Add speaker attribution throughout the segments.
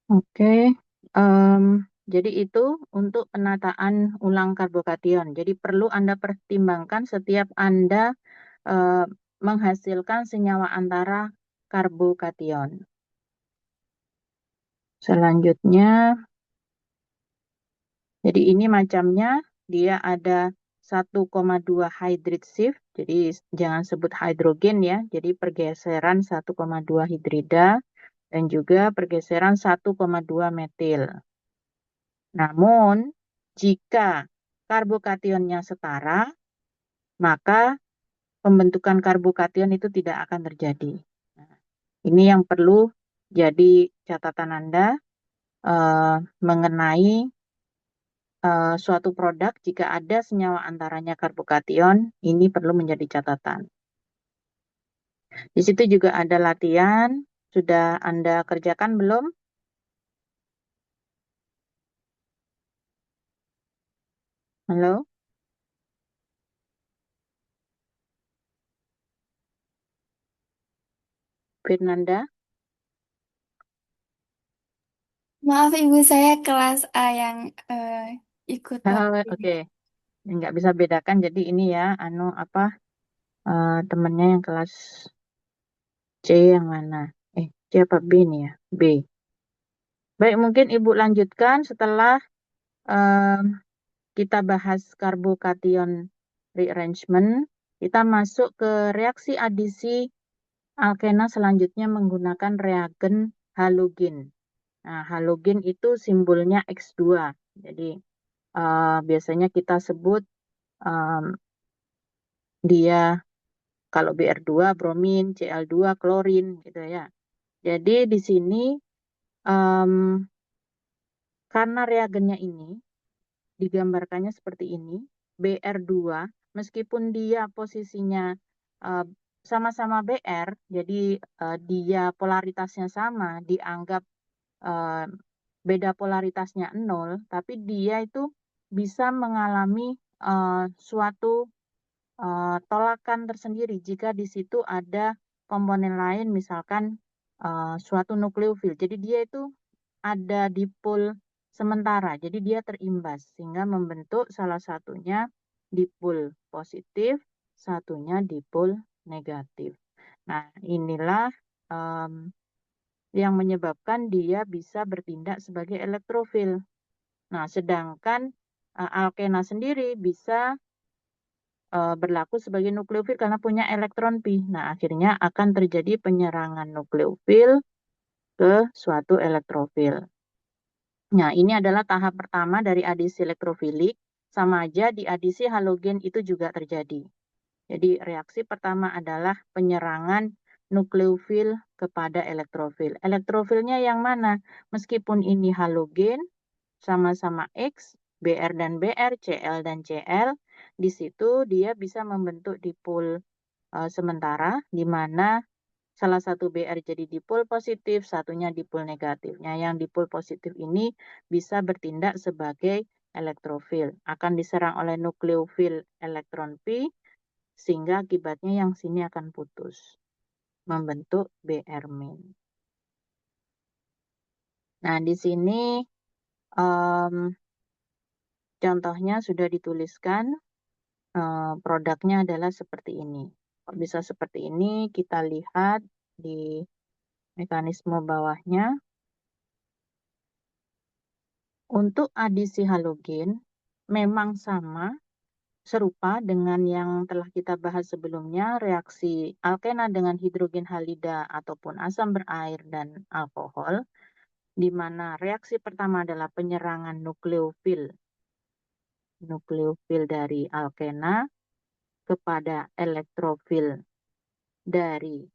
Speaker 1: Oke, em, jadi itu untuk penataan ulang karbokation. Jadi perlu Anda pertimbangkan setiap Anda eh, menghasilkan senyawa antara karbokation. Selanjutnya, jadi ini macamnya, dia ada 1,2 hydrid shift, jadi jangan sebut hidrogen ya, jadi pergeseran 1,2 hidrida dan juga pergeseran 1,2 metil. Namun, jika karbokationnya setara, maka pembentukan karbokation itu tidak akan terjadi. Nah, ini yang perlu jadi catatan Anda mengenai suatu produk jika ada senyawa antaranya karbokation, ini perlu menjadi catatan. Di situ juga ada latihan, sudah Anda kerjakan belum? Halo, Fernanda?
Speaker 2: Maaf Ibu, saya kelas A yang ikut
Speaker 1: Oh,
Speaker 2: waktu ini.
Speaker 1: oke, nggak bisa bedakan. Jadi ini ya, apa temennya yang kelas C yang mana? C apa B nih ya? B. Baik, mungkin Ibu lanjutkan setelah em, kita bahas karbokation rearrangement, kita masuk ke reaksi adisi alkena selanjutnya menggunakan reagen halogen. Nah, halogen itu simbolnya X2. Jadi, biasanya kita sebut em, dia kalau Br2 bromin, Cl2 klorin gitu ya. Jadi di sini em, karena reagennya ini digambarkannya seperti ini, Br2 meskipun dia posisinya eh, sama-sama Br, jadi dia polaritasnya sama, dianggap eh, beda polaritasnya 0, tapi dia itu bisa mengalami suatu tolakan tersendiri jika di situ ada komponen lain, misalkan suatu nukleofil. Jadi dia itu ada dipol sementara, jadi dia terimbas sehingga membentuk salah satunya dipol positif, satunya dipol negatif. Nah, inilah em, yang menyebabkan dia bisa bertindak sebagai elektrofil. Nah, sedangkan alkena sendiri bisa berlaku sebagai nukleofil karena punya elektron pi. Nah, akhirnya akan terjadi penyerangan nukleofil ke suatu elektrofil. Nah, ini adalah tahap pertama dari adisi elektrofilik. Sama aja di adisi halogen itu juga terjadi. Jadi reaksi pertama adalah penyerangan nukleofil kepada elektrofil. Elektrofilnya yang mana? Meskipun ini halogen, sama-sama X, Br dan Br, Cl dan Cl, di situ dia bisa membentuk dipol sementara, di mana salah satu Br jadi dipol positif, satunya dipol negatifnya. Yang dipol positif ini bisa bertindak sebagai elektrofil. Akan diserang oleh nukleofil elektron pi, sehingga akibatnya yang sini akan putus. Membentuk Br-. Nah, di sini um, contohnya sudah dituliskan. Produknya adalah seperti ini. Kok bisa seperti ini? Kita lihat di mekanisme bawahnya. Untuk adisi halogen memang sama, serupa dengan yang telah kita bahas sebelumnya, reaksi alkena dengan hidrogen halida ataupun asam berair dan alkohol, di mana reaksi pertama adalah penyerangan nukleofil dari alkena kepada elektrofil dari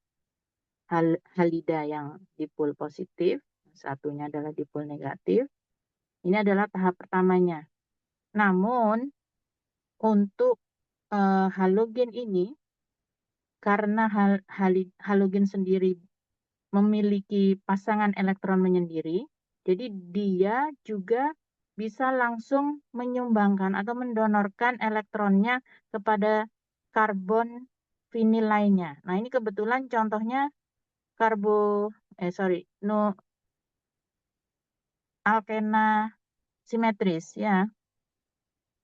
Speaker 1: halida yang dipol positif, satunya adalah dipol negatif. Ini adalah tahap pertamanya. Namun, untuk halogen ini, karena halogen sendiri memiliki pasangan elektron menyendiri, jadi dia juga bisa langsung menyumbangkan atau mendonorkan elektronnya kepada karbon vinil lainnya. Nah, ini kebetulan contohnya karbo, no, alkena simetris ya.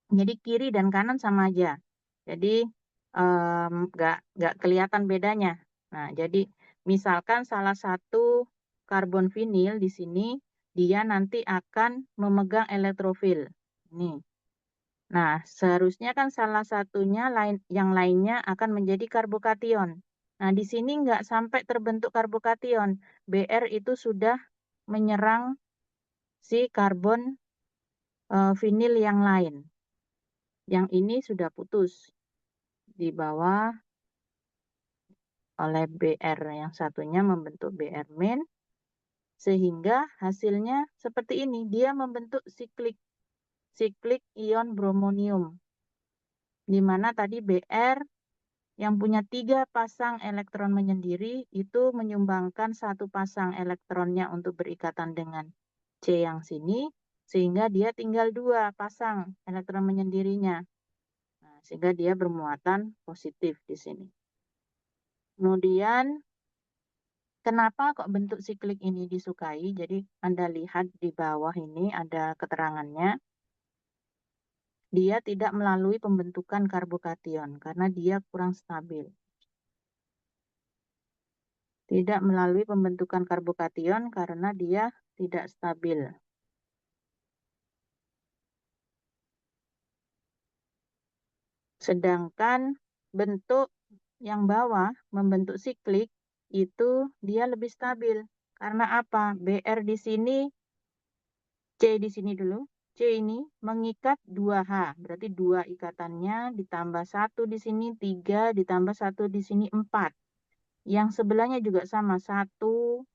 Speaker 1: Jadi kiri dan kanan sama aja. Jadi nggak kelihatan bedanya. Nah, jadi misalkan salah satu karbon vinil di sini dia nanti akan memegang elektrofil. Nih. Nah, seharusnya kan salah satunya yang lainnya akan menjadi karbokation. Nah, di sini nggak sampai terbentuk karbokation. Br itu sudah menyerang si karbon vinil yang lain. Yang ini sudah putus di bawah oleh Br yang satunya membentuk Br min sehingga hasilnya seperti ini. Dia membentuk siklik ion bromonium di mana tadi Br yang punya 3 pasang elektron menyendiri itu menyumbangkan 1 pasang elektronnya untuk berikatan dengan C yang sini sehingga dia tinggal 2 pasang elektron menyendirinya. Nah, sehingga dia bermuatan positif di sini. Kemudian kenapa kok bentuk siklik ini disukai? Jadi Anda lihat di bawah ini ada keterangannya. Dia tidak melalui pembentukan karbokation karena dia kurang stabil. Tidak melalui pembentukan karbokation karena dia tidak stabil. Sedangkan bentuk yang bawah membentuk siklik itu dia lebih stabil. Karena apa? Br di sini, C di sini dulu. C ini mengikat 2H, berarti 2 ikatannya ditambah 1 di sini 3, ditambah 1 di sini 4. Yang sebelahnya juga sama, 1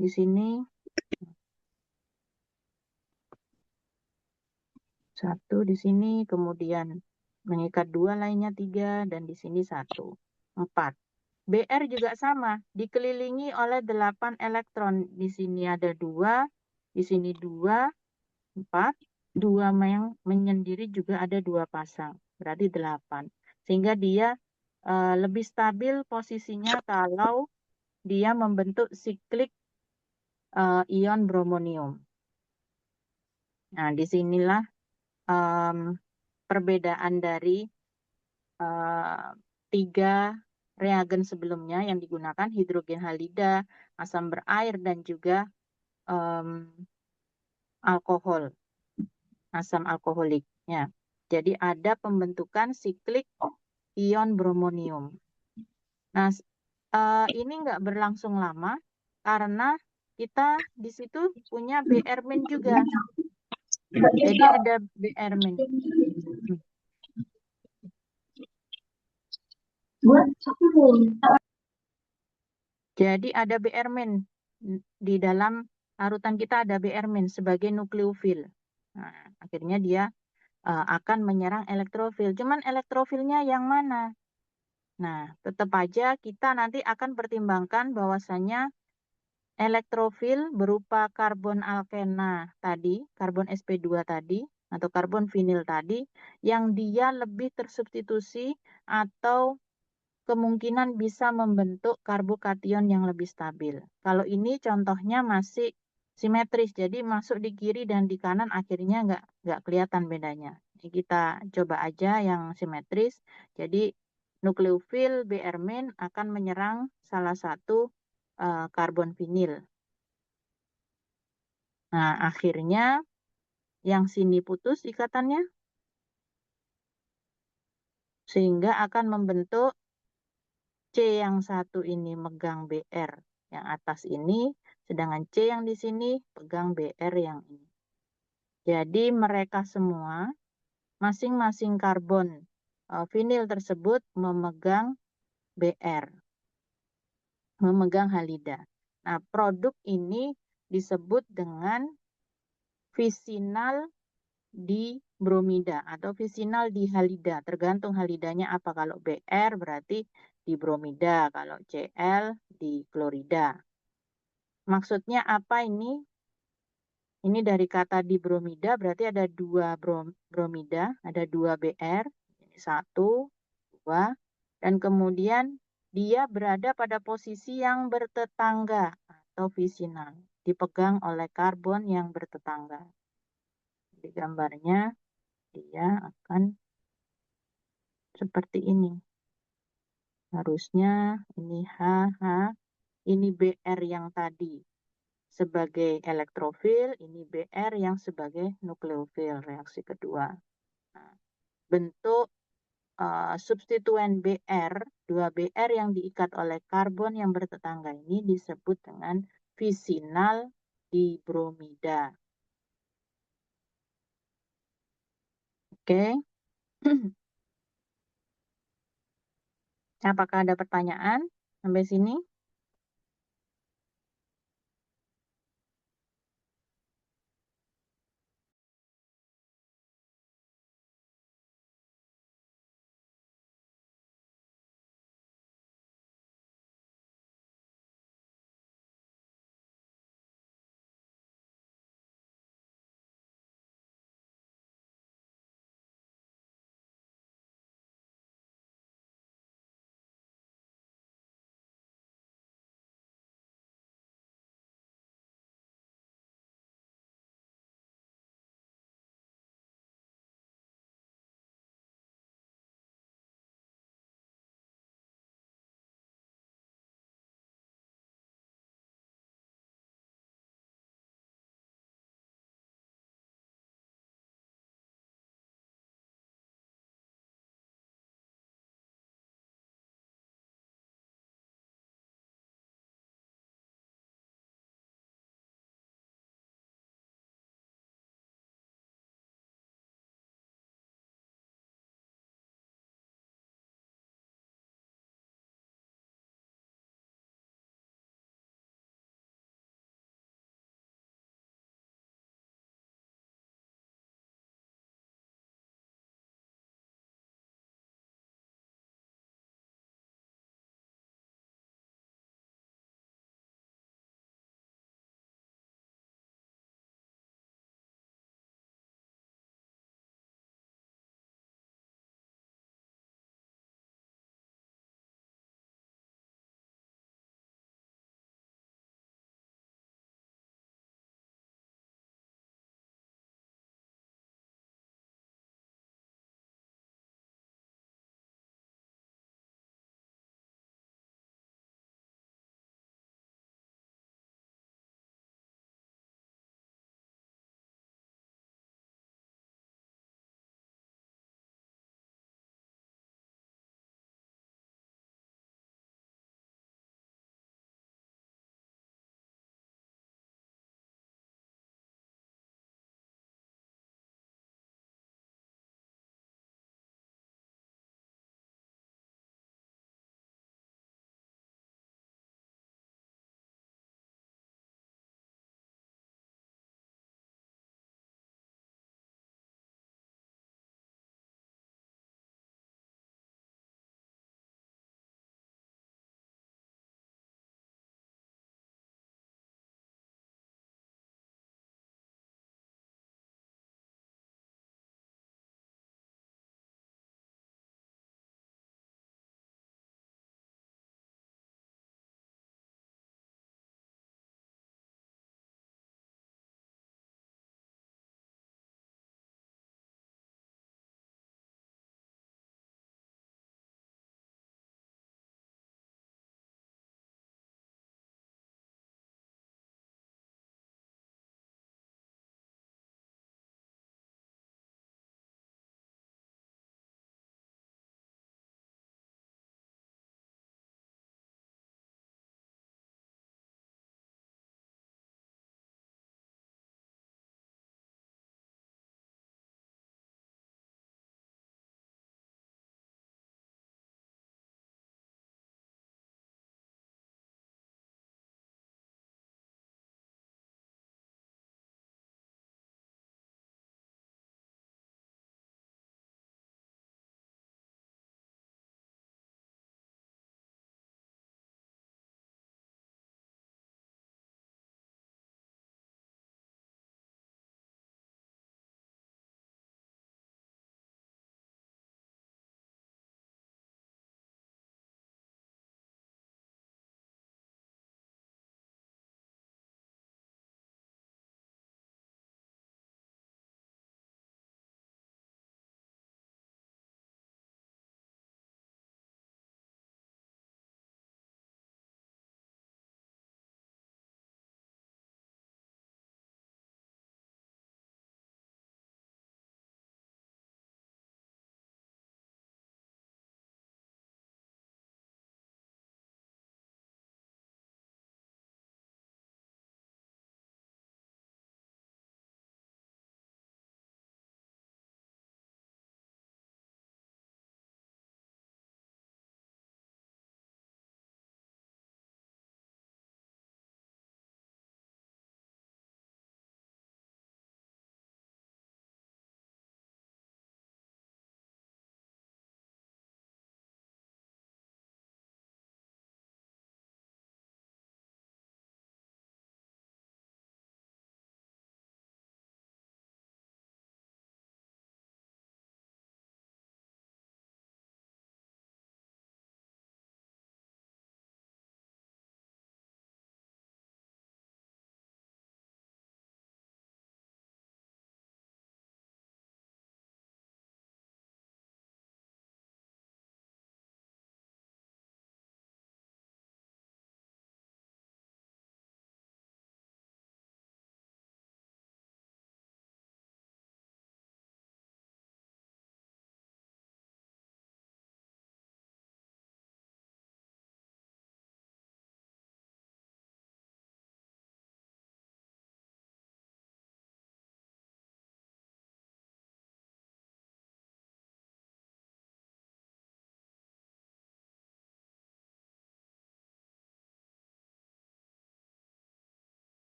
Speaker 1: di sini, 1 di sini, kemudian mengikat 2 lainnya 3, dan di sini 1, 4. Br juga sama, dikelilingi oleh 8 elektron. Di sini ada 2, di sini 2, 4. 2 yang menyendiri juga ada 2 pasang, berarti 8. Sehingga dia lebih stabil posisinya kalau dia membentuk siklik ion bromonium. Nah, disinilah perbedaan dari 3 reagen sebelumnya yang digunakan, hidrogen halida, asam berair, dan juga alkohol, asam alkoholik. Ya. Jadi ada pembentukan siklik ion bromonium. Nah, ini nggak berlangsung lama karena kita di situ punya Br- juga. Jadi ada Br-. Jadi ada Br- di dalam larutan kita ada Br- sebagai nukleofil. Nah, akhirnya dia akan menyerang elektrofil. Cuman elektrofilnya yang mana? Nah, tetap aja kita nanti akan pertimbangkan bahwasannya elektrofil berupa karbon alkena tadi, karbon sp2 tadi, atau karbon vinil tadi, yang dia lebih tersubstitusi atau kemungkinan bisa membentuk karbokation yang lebih stabil. Kalau ini contohnya masih simetris, jadi masuk di kiri dan di kanan akhirnya nggak kelihatan bedanya. Jadi kita coba aja yang simetris. Jadi nukleofil Br- akan menyerang salah satu karbon vinil. Nah, akhirnya yang sini putus ikatannya, sehingga akan membentuk C yang satu ini megang Br yang atas ini, sedangkan C yang di sini pegang Br yang ini. Jadi mereka semua, masing-masing karbon vinil tersebut memegang Br, memegang halida. Nah, produk ini disebut dengan visinal di bromida atau visinal di halida. Tergantung halidanya apa. Kalau Br berarti di bromida, kalau Cl di klorida. Maksudnya apa ini? Ini dari kata di bromida berarti ada 2 bromida, ada 2 Br, ini 1, 2, dan kemudian dia berada pada posisi yang bertetangga atau visinal. dipegang oleh karbon yang bertetangga. Di gambarnya dia akan seperti ini. Harusnya ini HH, ini Br yang tadi sebagai elektrofil, ini Br yang sebagai nukleofil, reaksi kedua. Nah, bentuk substituen Br, 2Br yang diikat oleh karbon yang bertetangga ini disebut dengan visinal dibromida. Oke, apakah ada pertanyaan sampai sini?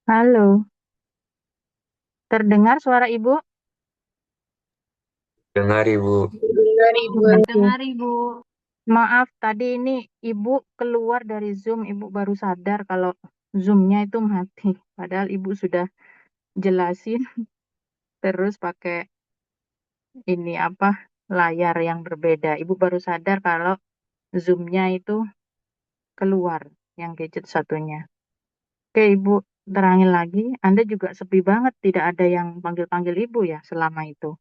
Speaker 1: Halo, terdengar suara Ibu?
Speaker 3: Dengar Ibu.
Speaker 2: Dengar Ibu.
Speaker 1: Oke.
Speaker 2: Dengar Ibu.
Speaker 1: Maaf, tadi ini Ibu keluar dari Zoom, Ibu baru sadar kalau Zoom-nya itu mati. Padahal Ibu sudah jelasin terus pakai ini apa layar yang berbeda. Ibu baru sadar kalau Zoom-nya itu keluar, yang gadget satunya. Oke, Ibu terangin lagi. Anda juga sepi banget, tidak ada yang panggil-panggil Ibu ya selama itu.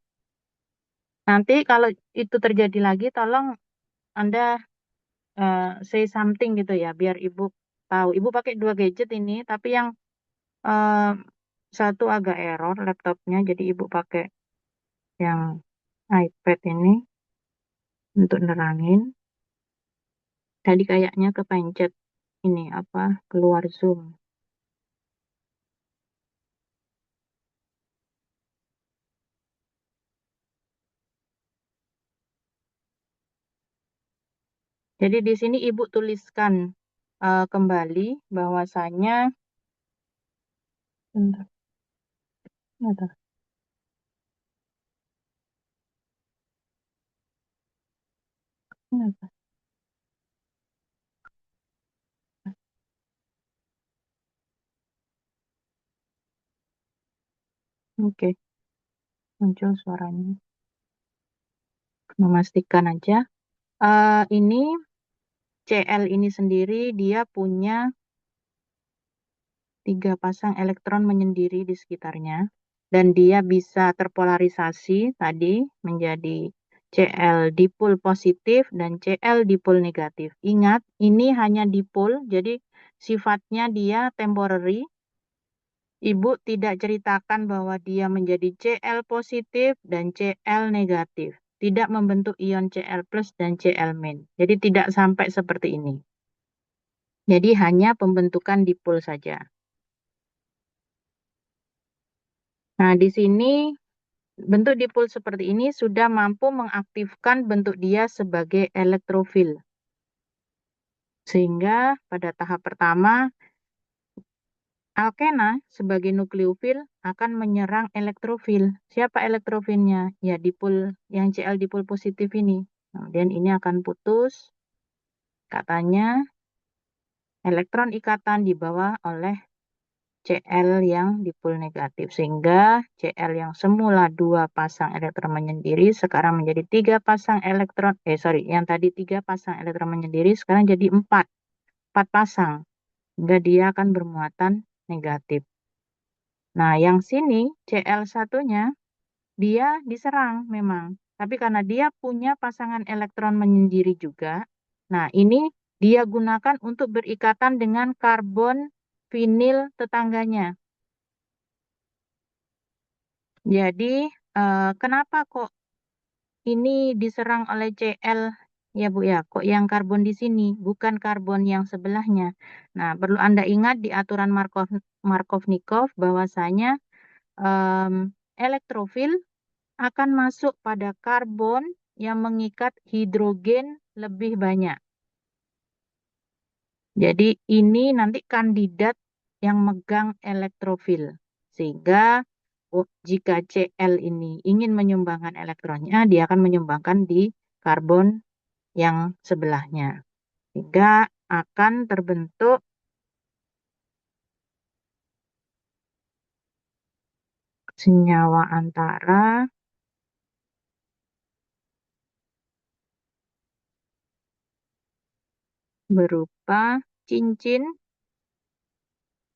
Speaker 1: Nanti kalau itu terjadi lagi, tolong Anda say something gitu ya, biar Ibu tahu. Ibu pakai dua gadget ini, tapi yang eh, satu agak error laptopnya, jadi Ibu pakai yang iPad ini untuk nerangin. Tadi kayaknya kepencet ini apa keluar Zoom. Jadi di sini Ibu tuliskan kembali bahwasanya bentar, bentar, bentar. Oke, muncul suaranya. Memastikan aja. Ini CL ini sendiri dia punya tiga pasang elektron menyendiri di sekitarnya dan dia bisa terpolarisasi tadi menjadi Cl dipol positif dan Cl dipol negatif. Ingat, ini hanya dipol, jadi sifatnya dia temporary. Ibu tidak ceritakan bahwa dia menjadi Cl positif dan Cl negatif. Tidak membentuk ion Cl plus dan Cl min. Jadi tidak sampai seperti ini. Jadi hanya pembentukan dipol saja. Nah, di sini bentuk dipol seperti ini sudah mampu mengaktifkan bentuk dia sebagai elektrofil. Sehingga pada tahap pertama, alkena sebagai nukleofil akan menyerang elektrofil. Siapa elektrofilnya? Ya, dipol yang Cl dipol positif ini. Kemudian ini akan putus, katanya elektron ikatan dibawa oleh Cl yang dipol negatif. Sehingga Cl yang semula dua pasang elektron menyendiri sekarang menjadi tiga pasang elektron, yang tadi tiga pasang elektron menyendiri sekarang jadi empat pasang. Sehingga dia akan bermuatan negatif. Nah, yang sini Cl satunya dia diserang memang. Tapi karena dia punya pasangan elektron menyendiri juga, nah ini dia gunakan untuk berikatan dengan karbon vinil tetangganya. Jadi, kenapa kok ini diserang oleh Cl ya Bu ya? Kok yang karbon di sini, bukan karbon yang sebelahnya. Nah, perlu Anda ingat di aturan Markovnikov bahwasanya elektrofil akan masuk pada karbon yang mengikat hidrogen lebih banyak. Jadi ini nanti kandidat yang megang elektrofil. Sehingga jika Cl ini ingin menyumbangkan elektronnya, dia akan menyumbangkan di karbon yang sebelahnya. Sehingga akan terbentuk senyawa antara berupa cincin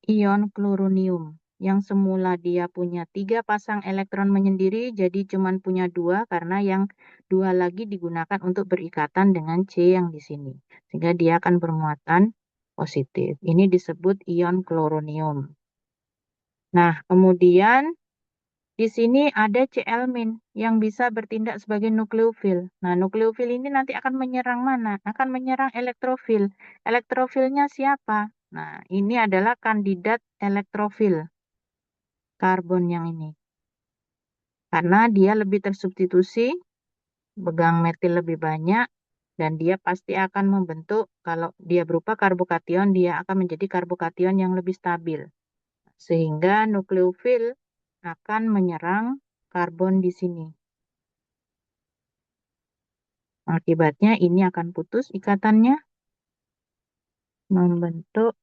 Speaker 1: ion kloronium. Yang semula dia punya tiga pasang elektron menyendiri, jadi cuma punya dua karena yang dua lagi digunakan untuk berikatan dengan C yang di sini. Sehingga dia akan bermuatan positif. Ini disebut ion kloronium. Nah, kemudian di sini ada Cl- yang bisa bertindak sebagai nukleofil. Nah, nukleofil ini nanti akan menyerang mana? Akan menyerang elektrofil. Elektrofilnya siapa? Nah, ini adalah kandidat elektrofil karbon yang ini. Karena dia lebih tersubstitusi, pegang metil lebih banyak, dan dia pasti akan membentuk, kalau dia berupa karbokation, dia akan menjadi karbokation yang lebih stabil. sehingga nukleofil akan menyerang karbon di sini. Akibatnya ini akan putus ikatannya, membentuk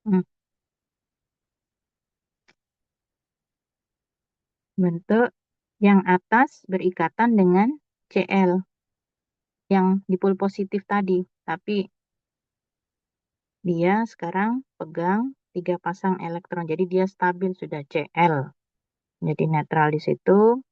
Speaker 1: hmm, bentuk yang atas berikatan dengan Cl yang dipol positif tadi, tapi dia sekarang pegang 3 pasang elektron, jadi dia stabil sudah Cl. Jadi netral di situ.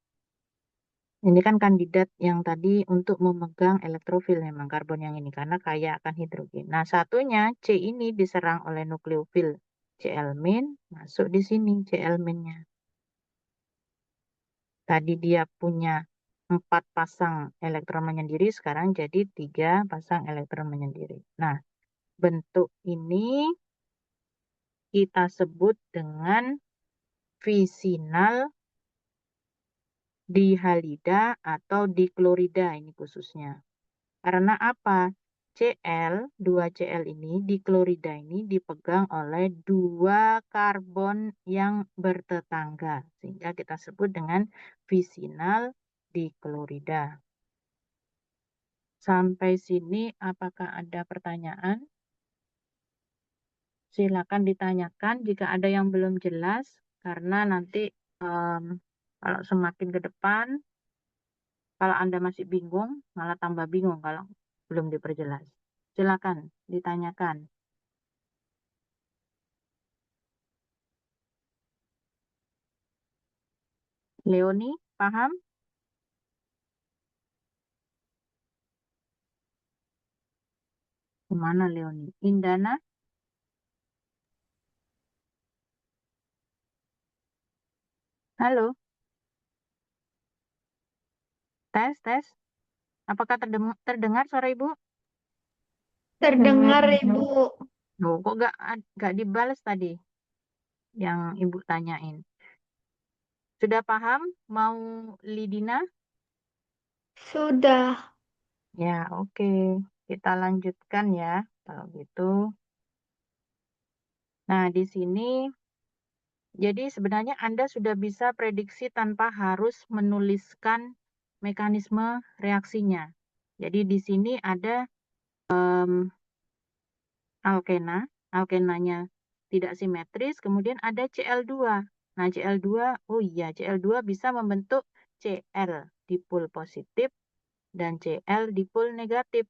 Speaker 1: Ini kan kandidat yang tadi untuk memegang elektrofil memang karbon yang ini karena kaya akan hidrogen. Nah, satunya C ini diserang oleh nukleofil Cl-, masuk di sini Cl-nya. Tadi dia punya 4 pasang elektron menyendiri, sekarang jadi 3 pasang elektron menyendiri. Nah, bentuk ini kita sebut dengan fisinal dihalida atau diklorida ini khususnya. Karena apa? Cl ini diklorida ini dipegang oleh 2 karbon yang bertetangga. Sehingga kita sebut dengan fisinal diklorida. Sampai sini apakah ada pertanyaan? Silakan ditanyakan jika ada yang belum jelas. Karena nanti kalau semakin ke depan, kalau Anda masih bingung, malah tambah bingung kalau belum diperjelas. Silakan ditanyakan. Leoni, paham? Kemana Leoni? Indana, halo, tes, tes. Apakah terdengar suara Ibu?
Speaker 2: Terdengar, Ibu.
Speaker 1: Loh, kok gak dibalas tadi yang Ibu tanyain? Sudah paham? Mau Lidina?
Speaker 2: Sudah.
Speaker 1: Ya, oke. Kita lanjutkan ya. Kalau gitu. Nah, di sini, jadi sebenarnya Anda sudah bisa prediksi tanpa harus menuliskan mekanisme reaksinya. Jadi di sini ada alkena, alkenanya tidak simetris, kemudian ada Cl2. Nah, Cl2, oh iya, Cl2 bisa membentuk Cl dipol positif dan Cl dipol negatif.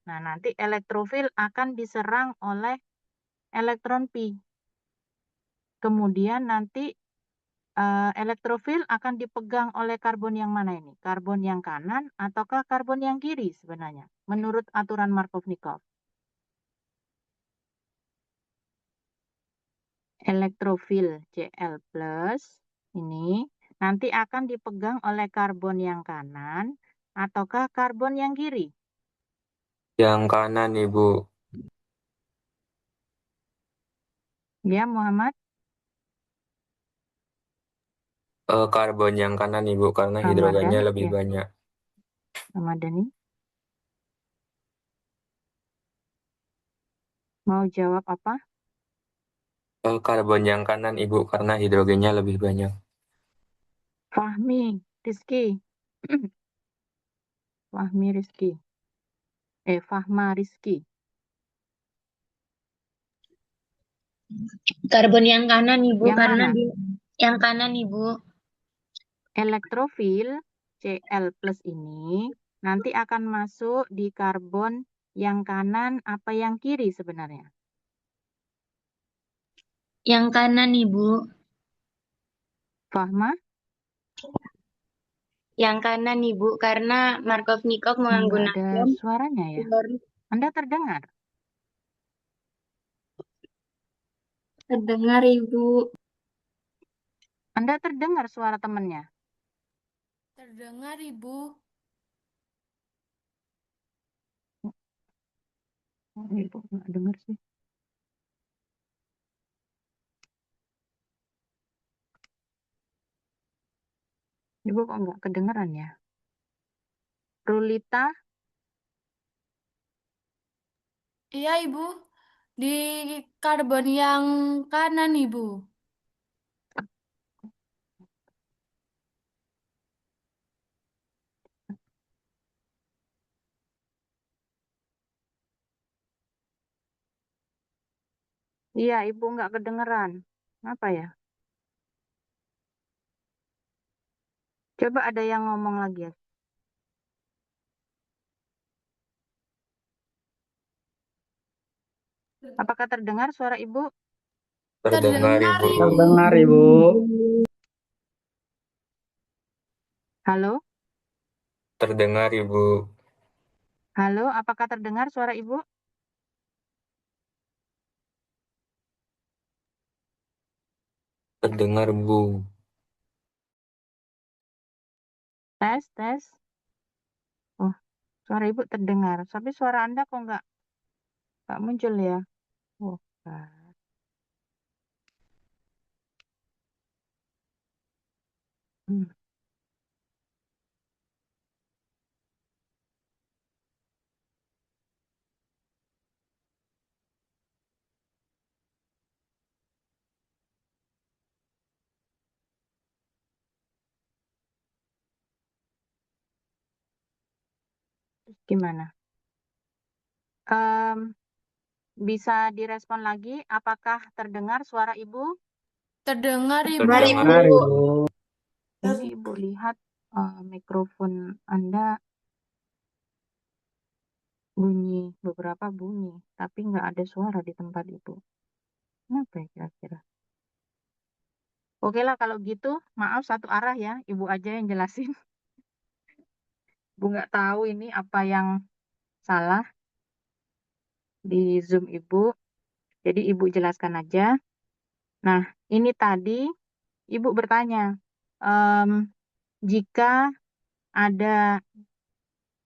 Speaker 1: Nah, nanti elektrofil akan diserang oleh elektron pi. Kemudian nanti elektrofil akan dipegang oleh karbon yang mana ini? Karbon yang kanan ataukah karbon yang kiri sebenarnya? Menurut aturan Markovnikov. Elektrofil Cl plus ini nanti akan dipegang oleh karbon yang kanan ataukah karbon yang kiri?
Speaker 3: Yang kanan, Ibu.
Speaker 1: Ya, Muhammad,
Speaker 3: Karbon yang kanan, Ibu, karena
Speaker 1: Ramadan,
Speaker 3: hidrogennya lebih
Speaker 1: ya,
Speaker 3: banyak.
Speaker 1: Ramadhani. Mau jawab apa?
Speaker 3: Karbon yang kanan, Ibu, karena hidrogennya lebih banyak.
Speaker 1: Fahmi, Rizky. Fahmi Rizky. Fahma Rizky.
Speaker 4: Karbon yang kanan, Ibu,
Speaker 1: Yang
Speaker 4: karena
Speaker 1: mana?
Speaker 4: yang kanan, Ibu.
Speaker 1: Elektrofil Cl plus ini nanti akan masuk di karbon yang kanan apa yang kiri sebenarnya?
Speaker 4: Yang kanan, Ibu.
Speaker 1: Fahma?
Speaker 4: Yang kanan, Ibu, karena Markovnikov
Speaker 1: Nggak ada
Speaker 4: menggunakan
Speaker 1: suaranya ya? Anda terdengar?
Speaker 2: Terdengar, Ibu.
Speaker 1: Anda terdengar suara temannya?
Speaker 2: Terdengar, Ibu.
Speaker 1: Oh, Ibu nggak dengar sih. Ibu kok nggak kedengeran ya? Rulita,
Speaker 2: Iya, Ibu. Di karbon yang kanan, Ibu.
Speaker 1: iya Ibu nggak kedengeran. Apa ya? Coba ada yang ngomong lagi ya. Apakah terdengar suara Ibu?
Speaker 3: Terdengar,
Speaker 2: Terdengar,
Speaker 3: Ibu.
Speaker 2: Ibu.
Speaker 5: Terdengar, Ibu.
Speaker 1: Halo?
Speaker 3: Terdengar, Ibu.
Speaker 1: Halo, apakah terdengar suara Ibu?
Speaker 3: Terdengar, Bu.
Speaker 1: Tes, tes. Oh, suara Ibu terdengar. Tapi suara Anda kok nggak muncul ya? Oh, nah. Hmm, gimana? Em, bisa direspon lagi? Apakah terdengar suara Ibu?
Speaker 2: Terdengar, Ibu.
Speaker 3: Terdengar,
Speaker 5: Terdengar,
Speaker 3: Ibu.
Speaker 5: Ibu.
Speaker 1: Ini Ibu lihat mikrofon Anda beberapa bunyi, tapi nggak ada suara di tempat Ibu. Kenapa ya kira-kira? Oke lah kalau gitu, maaf satu arah ya, Ibu aja yang jelasin. Ibu nggak tahu ini apa yang salah di Zoom Ibu. Jadi Ibu jelaskan aja. Nah, ini tadi Ibu bertanya, em, jika ada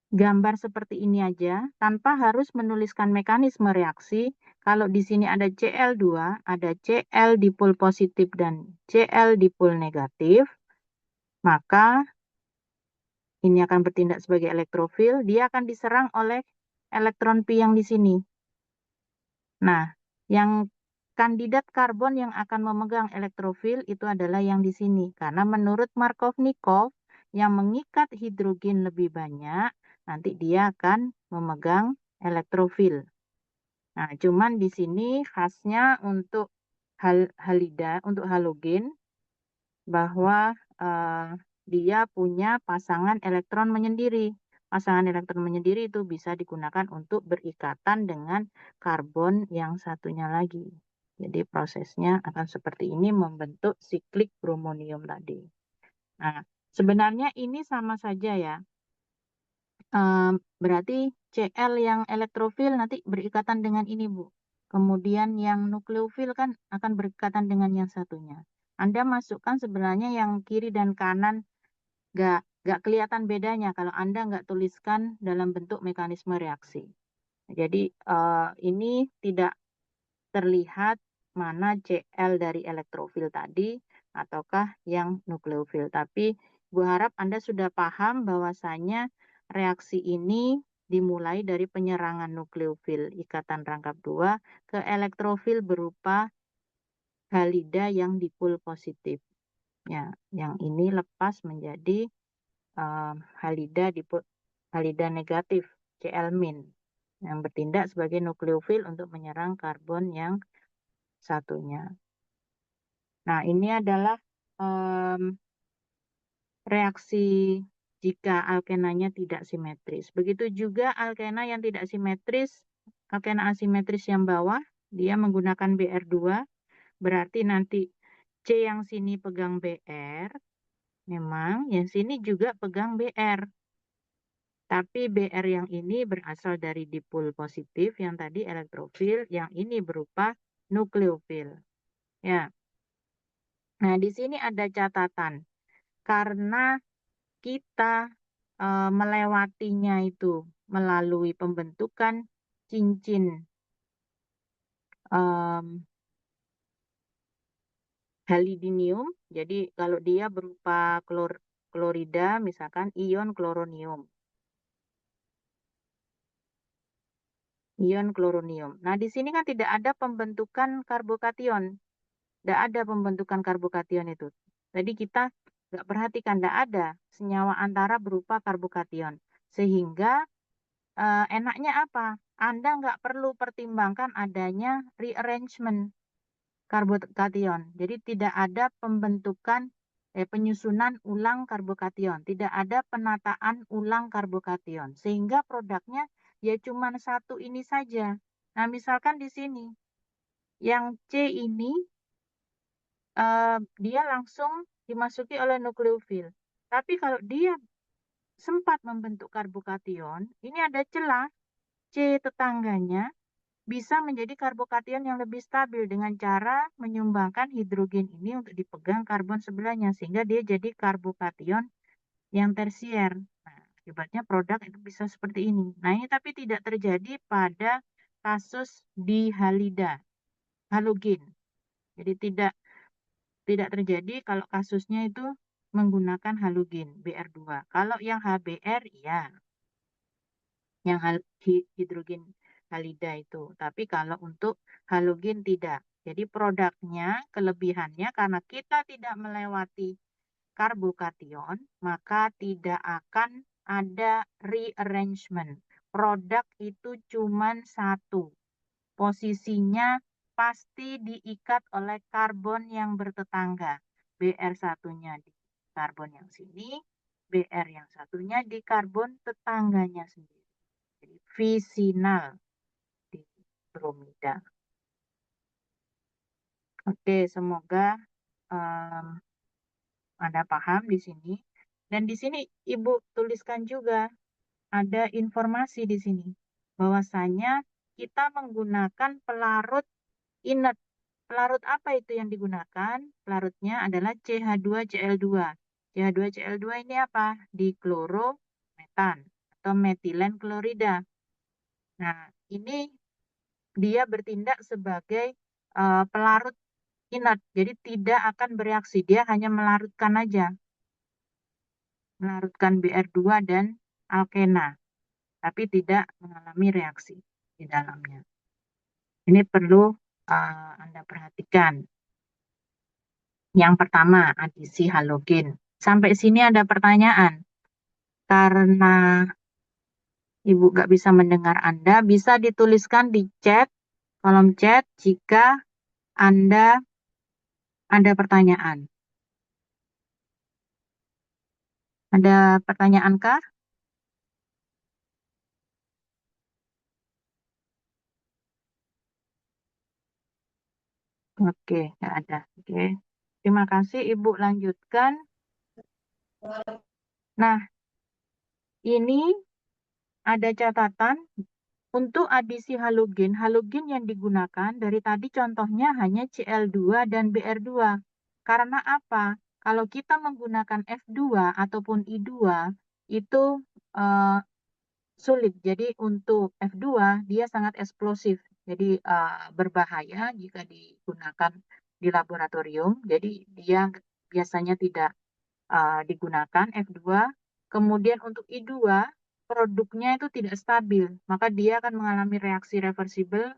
Speaker 1: gambar seperti ini aja, tanpa harus menuliskan mekanisme reaksi, kalau di sini ada Cl2, ada Cl dipol positif dan Cl dipol negatif, maka ini akan bertindak sebagai elektrofil, dia akan diserang oleh elektron pi yang di sini. Nah, yang kandidat karbon yang akan memegang elektrofil itu adalah yang di sini. Karena menurut Markovnikov, yang mengikat hidrogen lebih banyak, nanti dia akan memegang elektrofil. Nah, cuman di sini khasnya untuk halida, untuk halogen, bahwa dia punya pasangan elektron menyendiri. Pasangan elektron menyendiri itu bisa digunakan untuk berikatan dengan karbon yang satunya lagi. Jadi prosesnya akan seperti ini membentuk siklik bromonium tadi. Nah, sebenarnya ini sama saja ya. Berarti Cl yang elektrofil nanti berikatan dengan ini, Bu. Kemudian yang nukleofil kan akan berikatan dengan yang satunya. Anda masukkan sebenarnya yang kiri dan kanan nggak kelihatan bedanya kalau Anda nggak tuliskan dalam bentuk mekanisme reaksi. Jadi ini tidak terlihat mana Cl dari elektrofil tadi ataukah yang nukleofil. Tapi Bu harap Anda sudah paham bahwasanya reaksi ini dimulai dari penyerangan nukleofil ikatan rangkap 2 ke elektrofil berupa halida yang dipol positif. Ya, yang ini lepas menjadi halida negatif Cl- yang bertindak sebagai nukleofil untuk menyerang karbon yang satunya. Nah, ini adalah reaksi jika alkenanya tidak simetris. Begitu juga alkena yang tidak simetris, alkena asimetris yang bawah, dia menggunakan Br2, berarti nanti C yang sini pegang Br, memang yang sini juga pegang Br. Tapi Br yang ini berasal dari dipol positif, yang tadi elektrofil, yang ini berupa nukleofil. Ya. Nah, di sini ada catatan. Karena kita melewatinya itu melalui pembentukan cincin halidinium. Jadi kalau dia berupa klorida, misalkan ion kloronium. Ion kloronium. Nah, di sini kan tidak ada pembentukan karbokation. Tidak ada pembentukan karbokation itu. Jadi kita nggak perhatikan, tidak ada senyawa antara berupa karbokation. Sehingga enaknya apa? Anda nggak perlu pertimbangkan adanya rearrangement karbokation. Jadi tidak ada penyusunan ulang karbokation, tidak ada penataan ulang karbokation, sehingga produknya ya cuma satu ini saja. Nah, misalkan di sini yang C ini dia langsung dimasuki oleh nukleofil. Tapi kalau dia sempat membentuk karbokation, ini ada celah C tetangganya bisa menjadi karbokation yang lebih stabil dengan cara menyumbangkan hidrogen ini untuk dipegang karbon sebelahnya sehingga dia jadi karbokation yang tersier. Nah, akibatnya produk itu bisa seperti ini. Nah, ini tapi tidak terjadi pada kasus dihalida, halogen. Jadi tidak terjadi kalau kasusnya itu menggunakan halogen Br2. Kalau yang HBr ya, yang hidrogen halida itu. Tapi kalau untuk halogen tidak. Jadi produknya, kelebihannya karena kita tidak melewati karbokation, maka tidak akan ada rearrangement. Produk itu cuma satu. Posisinya pasti diikat oleh karbon yang bertetangga. Br1-nya di karbon yang sini, Br yang satunya di karbon tetangganya sendiri. Jadi visinal di bromida. Oke, semoga Anda paham di sini. Dan di sini Ibu tuliskan juga ada informasi di sini bahwasanya kita menggunakan pelarut inert. Pelarut apa itu yang digunakan? Pelarutnya adalah CH2Cl2. CH2Cl2 ini apa? Diklorometan atau metilen klorida. Nah, ini dia bertindak sebagai pelarut inert. Jadi tidak akan bereaksi. Dia hanya melarutkan aja. Melarutkan Br2 dan alkena. Tapi tidak mengalami reaksi di dalamnya. Ini perlu Anda perhatikan. Yang pertama, adisi halogen. Sampai sini ada pertanyaan. Karena Ibu nggak bisa mendengar Anda, bisa dituliskan di chat, kolom chat, jika Anda ada pertanyaan. Ada pertanyaankah? Oke, nggak ada. Oke. Terima kasih, Ibu lanjutkan. Nah, ini ada catatan untuk adisi halogen. Halogen yang digunakan dari tadi contohnya hanya Cl2 dan Br2. Karena apa? Kalau kita menggunakan F2 ataupun I2, itu sulit. Jadi untuk F2, dia sangat eksplosif. Jadi berbahaya jika digunakan di laboratorium. Jadi dia biasanya tidak digunakan F2. Kemudian untuk I2, produknya itu tidak stabil. Maka dia akan mengalami reaksi reversibel.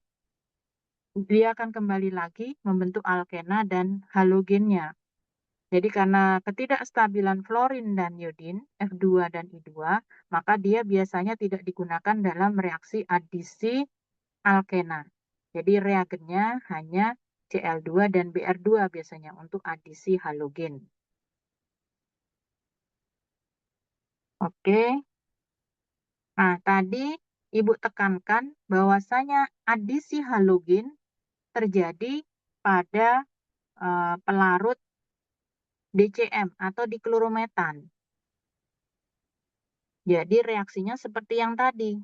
Speaker 1: Dia akan kembali lagi membentuk alkena dan halogennya. Jadi karena ketidakstabilan fluorin dan iodin, F2 dan I2, maka dia biasanya tidak digunakan dalam reaksi adisi alkena. Jadi reagennya hanya Cl2 dan Br2 biasanya untuk adisi halogen. Oke. Nah, tadi Ibu tekankan bahwasanya adisi halogen terjadi pada pelarut DCM atau diklorometan. Jadi reaksinya seperti yang tadi.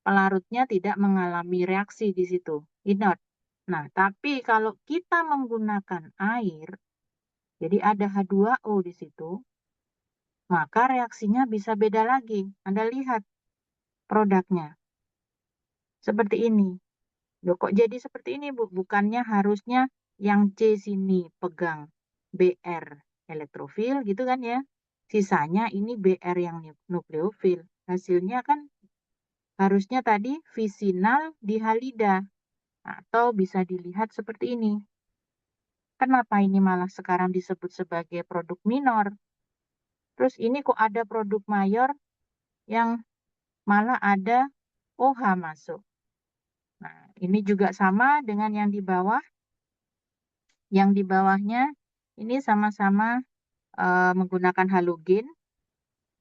Speaker 1: Pelarutnya tidak mengalami reaksi di situ, inert. Nah, tapi kalau kita menggunakan air, jadi ada H2O di situ, maka reaksinya bisa beda lagi. Anda lihat produknya. Seperti ini. Loh, kok jadi seperti ini, Bu? Bukannya harusnya yang C sini pegang Br elektrofil gitu kan ya. Sisanya ini Br yang nukleofil. Hasilnya kan harusnya tadi visinal dihalida. Atau bisa dilihat seperti ini. Kenapa ini malah sekarang disebut sebagai produk minor? Terus ini kok ada produk mayor yang malah ada OH masuk. Nah, ini juga sama dengan yang di bawah. Yang di bawahnya ini sama-sama menggunakan halogen.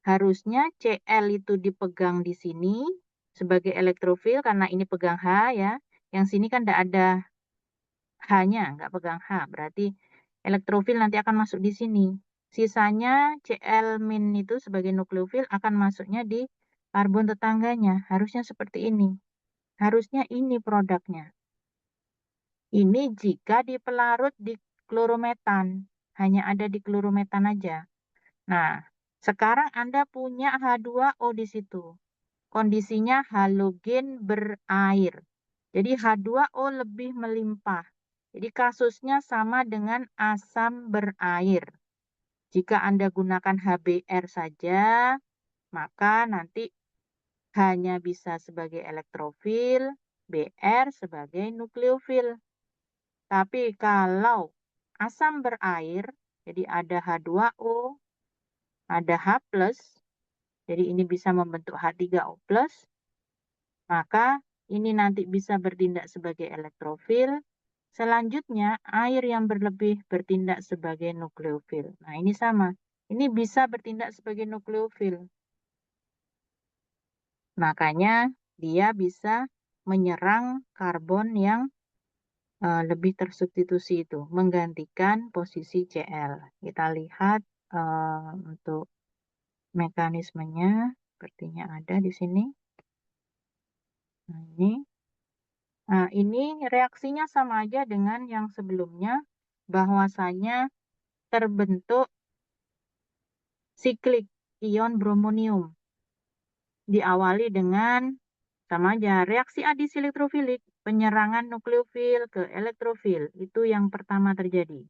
Speaker 1: Harusnya Cl itu dipegang di sini sebagai elektrofil karena ini pegang H ya. Yang sini kan tidak ada H-nya, nggak pegang H. Berarti elektrofil nanti akan masuk di sini. Sisanya Cl- itu sebagai nukleofil akan masuknya di karbon tetangganya. Harusnya seperti ini. Harusnya ini produknya. Ini jika dipelarut di klorometan. Hanya ada di klorometan aja. Nah, sekarang Anda punya H2O di situ. Kondisinya halogen berair. Jadi H2O lebih melimpah. Jadi kasusnya sama dengan asam berair. Jika Anda gunakan HBr saja, maka nanti hanya bisa sebagai elektrofil, Br sebagai nukleofil. Tapi kalau asam berair, jadi ada H2O, ada H+, jadi ini bisa membentuk H3O+, maka ini nanti bisa bertindak sebagai elektrofil. Selanjutnya, air yang berlebih bertindak sebagai nukleofil. Nah, ini sama. Ini bisa bertindak sebagai nukleofil. Makanya dia bisa menyerang karbon yang lebih tersubstitusi itu, menggantikan posisi Cl. Kita lihat untuk mekanismenya, sepertinya ada di sini. Nah, ini reaksinya sama aja dengan yang sebelumnya, bahwasanya terbentuk siklik ion bromonium. Diawali dengan sama aja reaksi adisi elektrofilik, penyerangan nukleofil ke elektrofil. Itu yang pertama terjadi.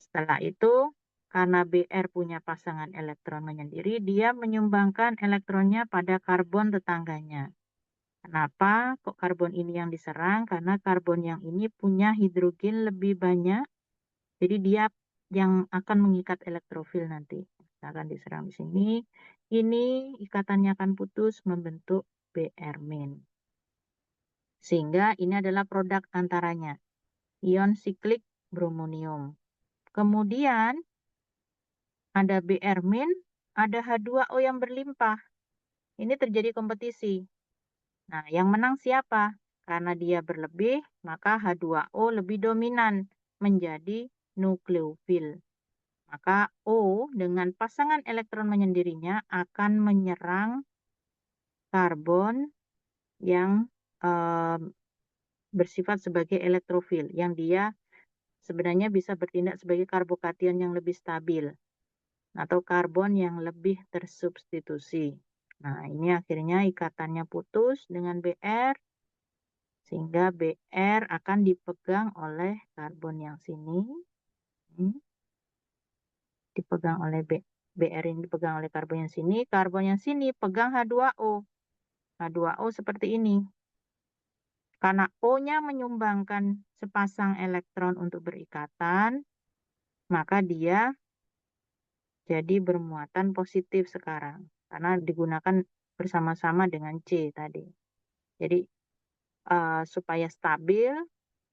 Speaker 1: Setelah itu, karena Br punya pasangan elektron menyendiri, dia menyumbangkan elektronnya pada karbon tetangganya. Kenapa kok karbon ini yang diserang? Karena karbon yang ini punya hidrogen lebih banyak, jadi dia yang akan mengikat elektrofil nanti. Akan diserang di sini. Ini ikatannya akan putus membentuk Br-. Sehingga ini adalah produk antaranya. Ion siklik bromonium. Kemudian ada Br-, ada H2O yang berlimpah. Ini terjadi kompetisi. Nah, yang menang siapa? Karena dia berlebih, maka H2O lebih dominan menjadi nukleofil. Maka O dengan pasangan elektron menyendirinya akan menyerang karbon yang bersifat sebagai elektrofil, yang dia sebenarnya bisa bertindak sebagai karbokation yang lebih stabil atau karbon yang lebih tersubstitusi. Nah, ini akhirnya ikatannya putus dengan Br, sehingga Br akan dipegang oleh karbon yang sini. Dipegang oleh Br ini dipegang oleh karbon yang sini. Karbon yang sini pegang H2O. H2O seperti ini. Karena O-nya menyumbangkan sepasang elektron untuk berikatan, maka dia jadi bermuatan positif sekarang. Karena digunakan bersama-sama dengan C tadi. Jadi supaya stabil,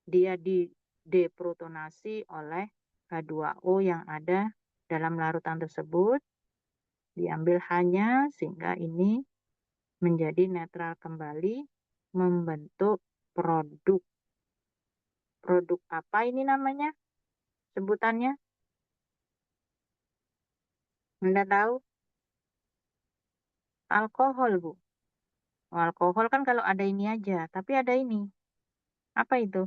Speaker 1: dia dideprotonasi oleh H2O yang ada dalam larutan tersebut. Diambil hanya sehingga ini menjadi netral kembali, membentuk produk. Produk apa ini namanya? Sebutannya? Anda tahu? Alkohol, Bu. Oh, alkohol kan kalau ada ini aja, tapi ada ini. Apa itu?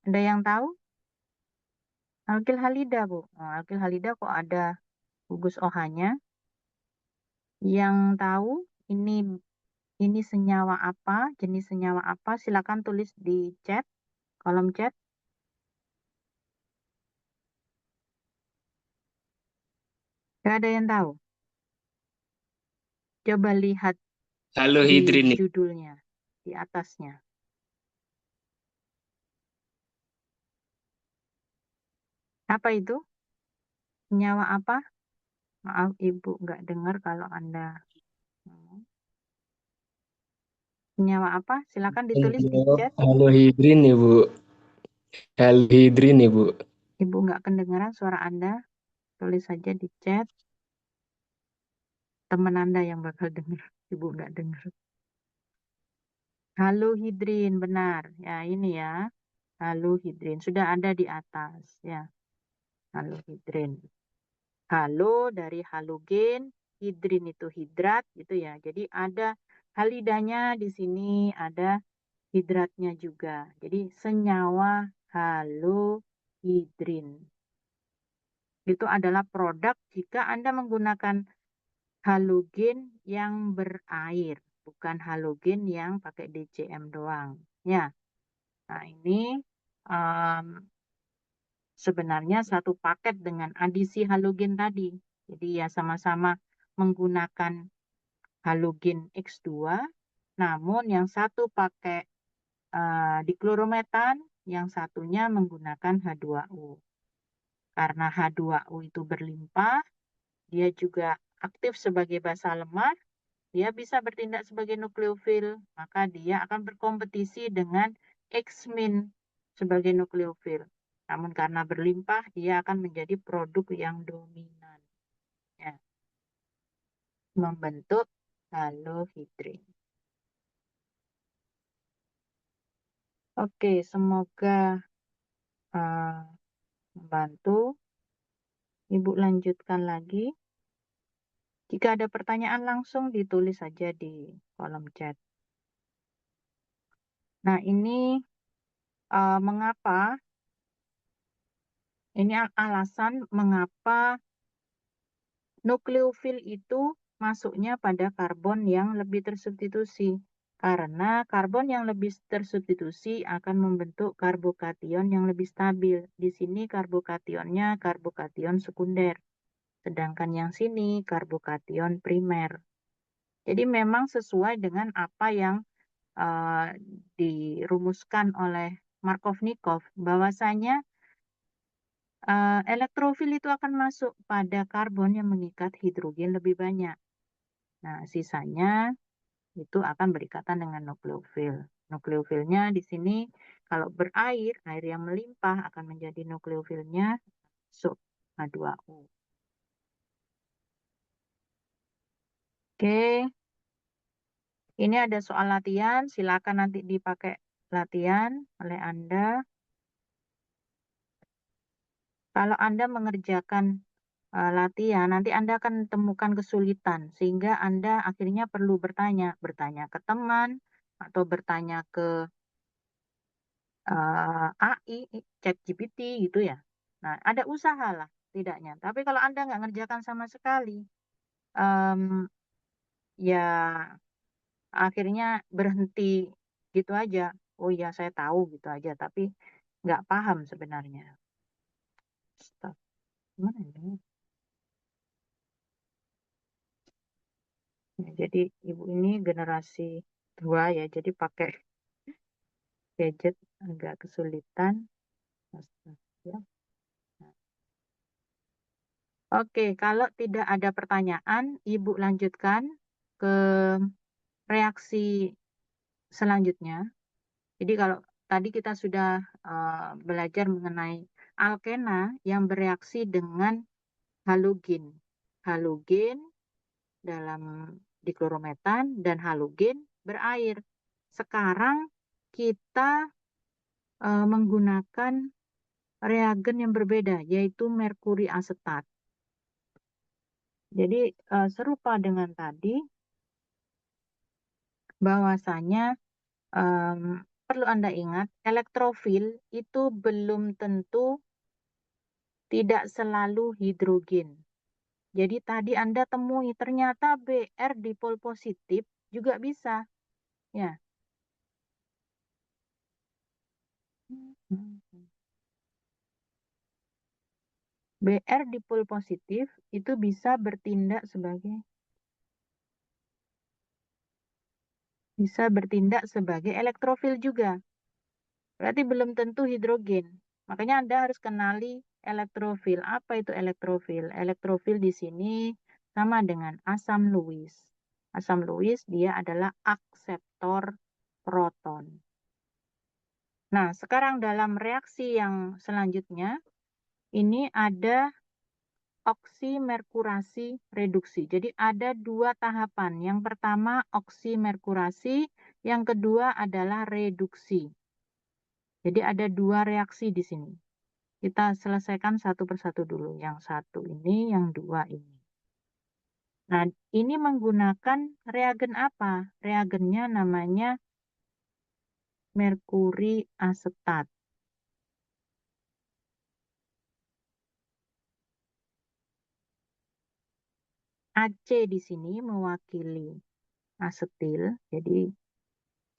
Speaker 1: Ada yang tahu? Alkil halida, Bu. Oh, alkil halida kok ada gugus OH-nya? Yang tahu ini senyawa apa, jenis senyawa apa? Silakan tulis di chat, kolom chat. Gak ada yang tahu. Coba lihat di
Speaker 5: Halohidrin nih.
Speaker 1: judulnya, di atasnya. Apa itu? Senyawa apa? Maaf, Ibu nggak dengar kalau Anda ngomong. Senyawa apa? Silakan ditulis di chat.
Speaker 5: Halohidrin nih Bu. Halohidrin nih Bu.
Speaker 1: Ibu nggak kedengaran suara Anda. Tulis saja di chat. Teman Anda yang bakal dengar. Ibu nggak dengar. Halohidrin, benar. Ya, ini ya. Halohidrin. Sudah ada di atas. Ya, halohidrin. Halo dari halogen, hidrin itu hidrat gitu ya. Jadi ada halidanya di sini, ada hidratnya juga. Jadi senyawa halohidrin. Itu adalah produk jika Anda menggunakan halogen yang berair, bukan halogen yang pakai DCM doang. Ya, nah ini um, sebenarnya satu paket dengan adisi halogen tadi. Jadi ya sama-sama menggunakan halogen X2, namun yang satu pakai diklorometan, yang satunya menggunakan H2O. Karena H2O itu berlimpah, dia juga aktif sebagai basa lemah, dia bisa bertindak sebagai nukleofil, maka dia akan berkompetisi dengan X-min sebagai nukleofil. Namun karena berlimpah, dia akan menjadi produk yang dominan. Ya, membentuk halohidrin. Oke, semoga membantu. Ibu lanjutkan lagi. Jika ada pertanyaan langsung ditulis saja di kolom chat. Nah, ini mengapa? Ini alasan mengapa nukleofil itu masuknya pada karbon yang lebih tersubstitusi. Karena karbon yang lebih tersubstitusi akan membentuk karbokation yang lebih stabil. Di sini karbokationnya karbokation sekunder. Sedangkan yang sini karbokation primer. Jadi memang sesuai dengan apa yang dirumuskan oleh Markovnikov, bahwasanya elektrofil itu akan masuk pada karbon yang mengikat hidrogen lebih banyak. Nah, sisanya itu akan berikatan dengan nukleofil. Nukleofilnya di sini kalau berair, air yang melimpah akan menjadi nukleofilnya masuk H2O. Oke, ini ada soal latihan, silakan nanti dipakai latihan oleh Anda. Kalau Anda mengerjakan latihan, nanti Anda akan temukan kesulitan, sehingga Anda akhirnya perlu bertanya ke teman, atau bertanya ke AI, ChatGPT gitu ya. Nah, ada usaha lah tidaknya. Tapi kalau Anda nggak ngerjakan sama sekali, ya akhirnya berhenti gitu aja. Oh ya, saya tahu gitu aja, tapi nggak paham sebenarnya. Stop. Gimana ini? Ya, jadi ibu ini generasi 2 ya, jadi pakai gadget agak kesulitan. Astaga. Oke, kalau tidak ada pertanyaan, Ibu lanjutkan ke reaksi selanjutnya. Jadi kalau tadi kita sudah belajar mengenai alkena yang bereaksi dengan halogen. Halogen dalam diklorometan dan halogen berair. Sekarang kita menggunakan reagen yang berbeda, yaitu merkuri asetat. Jadi serupa dengan tadi, bahwasanya perlu Anda ingat, elektrofil itu belum tentu tidak selalu hidrogen. Jadi tadi Anda temui ternyata Br dipol positif juga bisa. Ya. Br dipol positif itu bisa bertindak sebagai elektrofil juga. Berarti belum tentu hidrogen. Makanya Anda harus kenali elektrofil. Apa itu elektrofil? Elektrofil di sini sama dengan asam Lewis. Asam Lewis dia adalah akseptor proton. Nah, sekarang dalam reaksi yang selanjutnya, ini ada oksimerkurasi reduksi. Jadi ada dua tahapan. Yang pertama oksimerkurasi, yang kedua adalah reduksi. Jadi ada dua reaksi di sini. Kita selesaikan satu persatu dulu. Yang satu ini, yang dua ini. Nah, ini menggunakan reagen apa? Reagennya namanya merkuri asetat. AC di sini mewakili asetil, jadi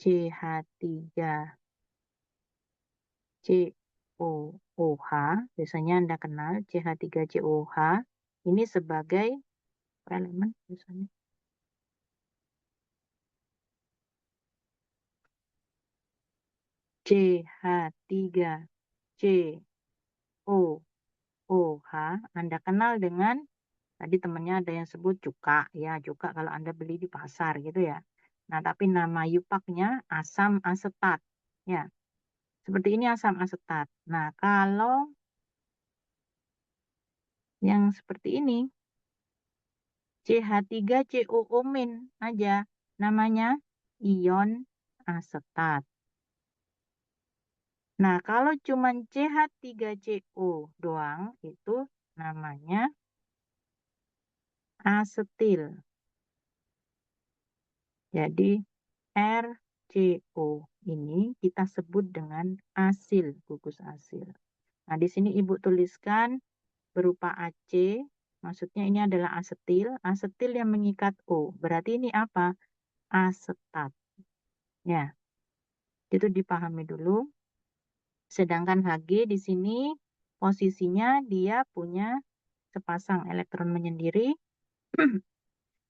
Speaker 1: CH3COOH, biasanya Anda kenal CH3COOH, ini sebagai elemen biasanya. CH3COOH, Anda kenal dengan, tadi temannya ada yang sebut cuka, ya cuka kalau Anda beli di pasar gitu ya. Nah, tapi nama yupaknya asam asetat, ya. Seperti ini asam asetat. Nah, kalau yang seperti ini, CH3COO- aja, namanya ion asetat. Nah, kalau cuma CH3CO doang, itu namanya asetil. Jadi, RCO ini kita sebut dengan asil, gugus asil. Nah, di sini Ibu tuliskan berupa AC, maksudnya ini adalah asetil. Asetil yang mengikat O. Berarti ini apa? Asetat. Ya, itu dipahami dulu. Sedangkan Hg di sini posisinya dia punya sepasang elektron menyendiri.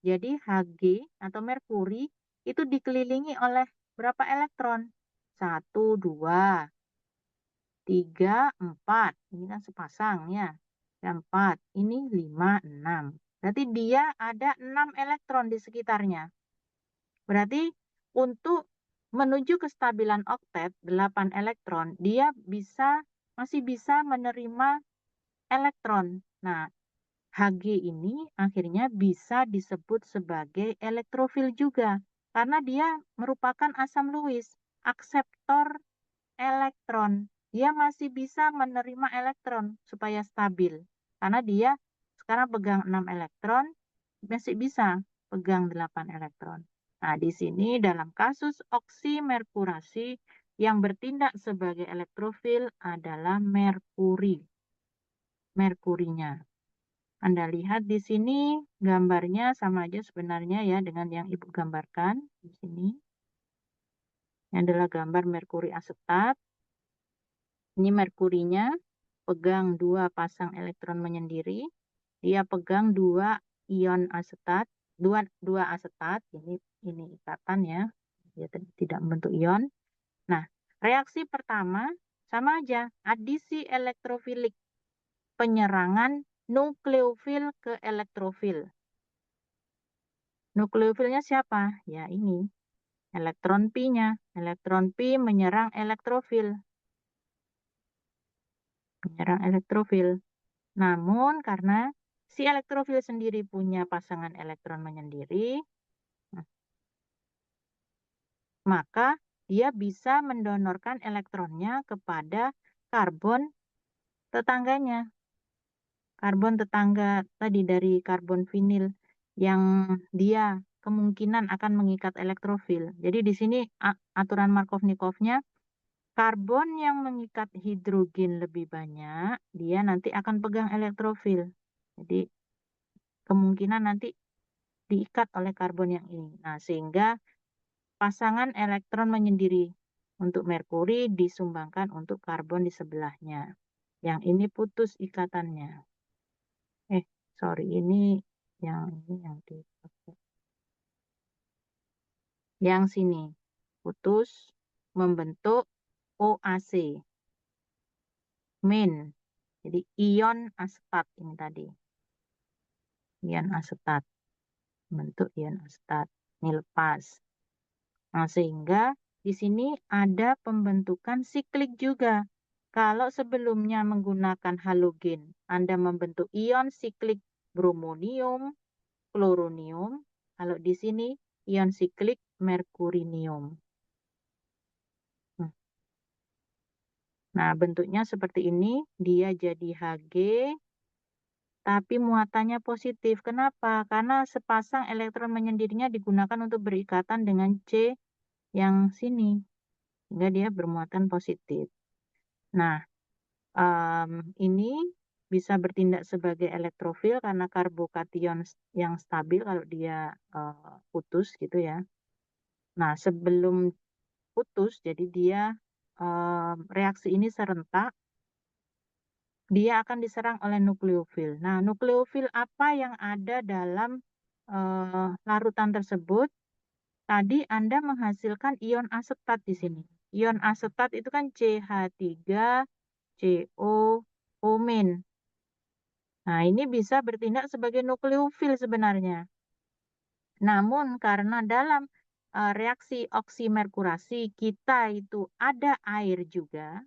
Speaker 1: Jadi Hg atau merkuri itu dikelilingi oleh berapa elektron? 1, 2, 3, 4. Ini kan sepasang ya. 4. Ini 5, 6. Berarti dia ada 6 elektron di sekitarnya. Berarti untuk menuju kestabilan oktet 8 elektron, dia masih bisa menerima elektron. Nah, Hg ini akhirnya bisa disebut sebagai elektrofil juga karena dia merupakan asam Lewis, akseptor elektron. Dia masih bisa menerima elektron supaya stabil. Karena dia sekarang pegang 6 elektron, masih bisa pegang 8 elektron. Nah, di sini dalam kasus oksimerkurasi yang bertindak sebagai elektrofil adalah merkuri. Merkurinya. Anda lihat di sini gambarnya sama aja sebenarnya ya dengan yang Ibu gambarkan di sini. Ini adalah gambar merkuri asetat. Ini merkurinya pegang 2 pasang elektron menyendiri. Dia pegang 2 ion asetat, 2 asetat. Ini ikatan ya. Dia tidak membentuk ion. Nah, reaksi pertama sama aja, adisi elektrofilik, penyerangan nukleofil ke elektrofil. Nukleofilnya siapa? Ya ini, elektron Pi-nya. Elektron Pi menyerang elektrofil. Menyerang elektrofil. Namun karena si elektrofil sendiri punya pasangan elektron menyendiri, maka dia bisa mendonorkan elektronnya kepada karbon tetangganya. Karbon tetangga tadi dari karbon vinil yang dia kemungkinan akan mengikat elektrofil. Jadi di sini aturan Markov-Nikovnya, karbon yang mengikat hidrogen lebih banyak, dia nanti akan pegang elektrofil. Jadi kemungkinan nanti diikat oleh karbon yang ini. Nah, sehingga pasangan elektron menyendiri untuk merkuri disumbangkan untuk karbon di sebelahnya. Yang ini putus ikatannya. sorry, ini yang dipakai. Yang sini, putus, membentuk OAC, main. Jadi ion asetat ini tadi. Ion asetat, bentuk ion asetat. Ini lepas. Nah, sehingga di sini ada pembentukan siklik juga. Kalau sebelumnya menggunakan halogen, Anda membentuk ion siklik bromonium, kloronium. Kalau di sini ion siklik merkurium. Nah, bentuknya seperti ini. Dia jadi Hg, tapi muatannya positif. Kenapa? Karena sepasang elektron menyendirinya digunakan untuk berikatan dengan C yang sini. Sehingga dia bermuatan positif. Nah, ini bisa bertindak sebagai elektrofil karena karbokation yang stabil kalau dia putus gitu ya. Nah, sebelum putus, jadi dia reaksi ini serentak, dia akan diserang oleh nukleofil. Nah, nukleofil apa yang ada dalam larutan tersebut? Tadi Anda menghasilkan ion asetat di sini. Ion asetat itu kan CH3CO O-. Nah, ini bisa bertindak sebagai nukleofil sebenarnya. Namun karena dalam reaksi oksimerkurasi kita itu ada air juga,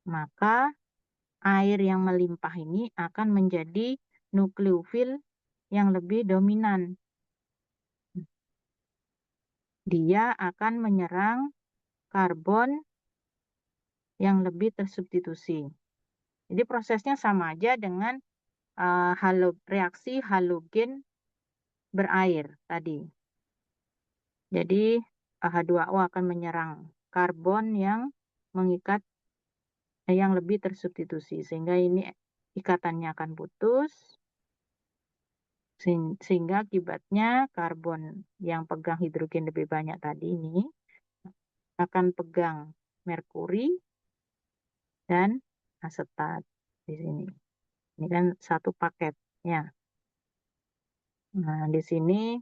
Speaker 1: maka air yang melimpah ini akan menjadi nukleofil yang lebih dominan. Dia akan menyerang karbon yang lebih tersubstitusi. Jadi prosesnya sama aja dengan reaksi halogen berair tadi. Jadi H2O akan menyerang karbon yang mengikat yang lebih tersubstitusi sehingga ini ikatannya akan putus sehingga akibatnya karbon yang pegang hidrogen lebih banyak tadi ini akan pegang merkuri dan asetat di sini. Ini kan satu paket ya. Nah, di sini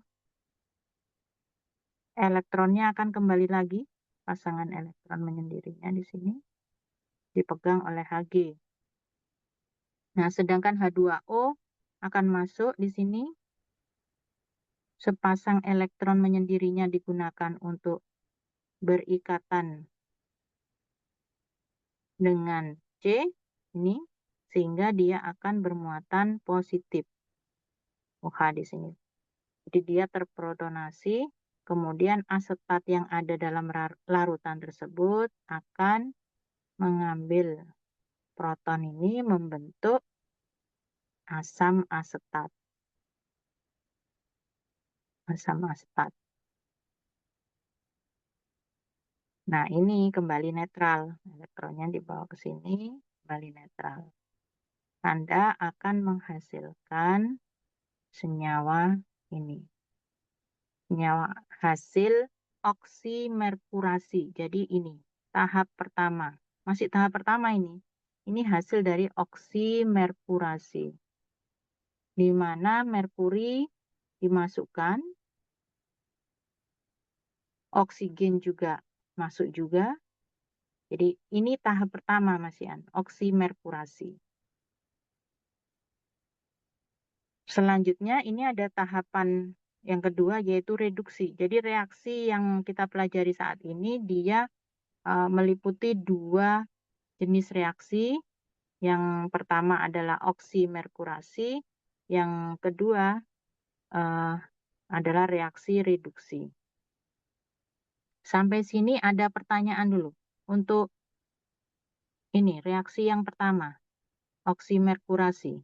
Speaker 1: elektronnya akan kembali lagi, pasangan elektron menyendirinya di sini dipegang oleh Hg. Nah, sedangkan H2O akan masuk di sini, sepasang elektron menyendirinya digunakan untuk berikatan dengan C ini, sehingga dia akan bermuatan positif OH di sini. Jadi dia terprotonasi, kemudian asetat yang ada dalam larutan tersebut akan mengambil proton ini membentuk asam asetat. Asam asetat. Nah, ini kembali netral. Elektronnya dibawa ke sini, kembali netral. Anda akan menghasilkan senyawa ini. Senyawa hasil oksimerkurasi. Jadi ini, tahap pertama. Masih tahap pertama ini. Ini hasil dari oksimerkurasi. Di mana merkuri dimasukkan, oksigen juga masuk juga. Jadi ini tahap pertama Mas Ian, oksimerkurasi. Selanjutnya ini ada tahapan yang kedua yaitu reduksi. Jadi reaksi yang kita pelajari saat ini dia meliputi dua jenis reaksi. Yang pertama adalah oksimerkurasi, yang kedua adalah reaksi reduksi. Sampai sini ada pertanyaan dulu. Untuk ini reaksi yang pertama, oksimerkurasi.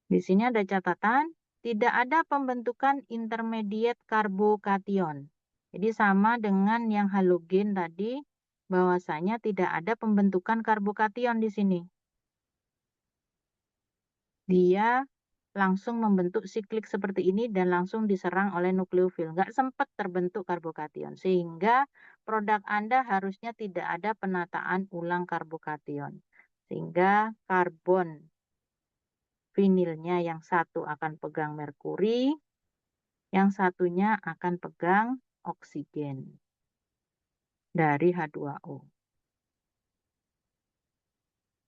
Speaker 1: Di sini ada catatan, tidak ada pembentukan intermediate karbokation. Jadi sama dengan yang halogen tadi, bahwasanya tidak ada pembentukan karbokation di sini. Dia langsung membentuk siklik seperti ini dan langsung diserang oleh nukleofil. Nggak sempat terbentuk karbokation. Sehingga produk Anda harusnya tidak ada penataan ulang karbokation. Sehingga karbon vinilnya yang satu akan pegang merkuri, yang satunya akan pegang oksigen dari H2O.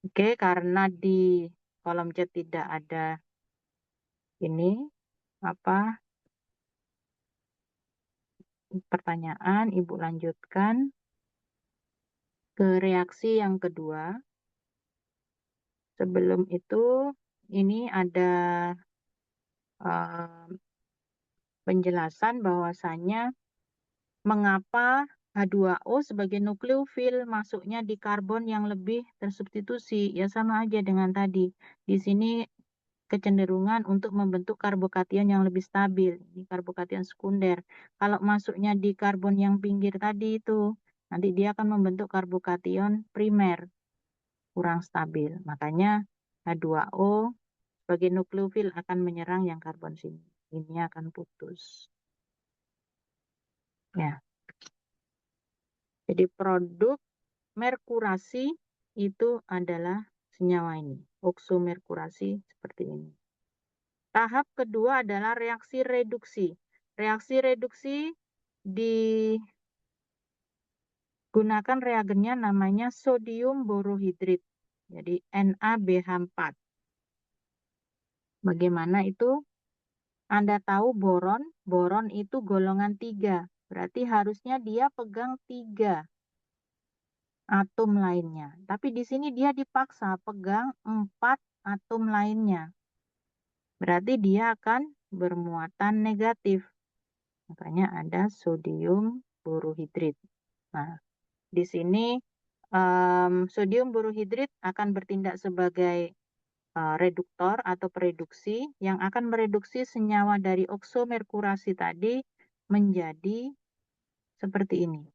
Speaker 1: Oke, karena di kolom C tidak ada ini pertanyaan, Ibu lanjutkan ke reaksi yang kedua. Sebelum itu, ini ada penjelasan bahwasannya mengapa H2O sebagai nukleofil masuknya di karbon yang lebih tersubstitusi. Ya sama aja dengan tadi. Di sini kecenderungan untuk membentuk karbokation yang lebih stabil. Ini karbokation sekunder. Kalau masuknya di karbon yang pinggir tadi itu, nanti dia akan membentuk karbokation primer, kurang stabil. Makanya H2O sebagai nukleofil akan menyerang yang karbon sini. Ini akan putus. Ya. Jadi produk merkurasi itu adalah senyawa ini. Oksomerkurasi seperti ini. Tahap kedua adalah reaksi reduksi. Reaksi reduksi digunakan reagennya namanya sodium borohidrit. Jadi NaBH4. Bagaimana itu? Anda tahu boron? Boron itu golongan 3. Berarti harusnya dia pegang 3 atom lainnya. Tapi di sini dia dipaksa pegang 4 atom lainnya. Berarti dia akan bermuatan negatif. Makanya ada sodium borohidrit. Nah, di sini sodium borohidrit akan bertindak sebagai reduktor atau pereduksi yang akan mereduksi senyawa dari oksomerkurasi tadi menjadi seperti ini.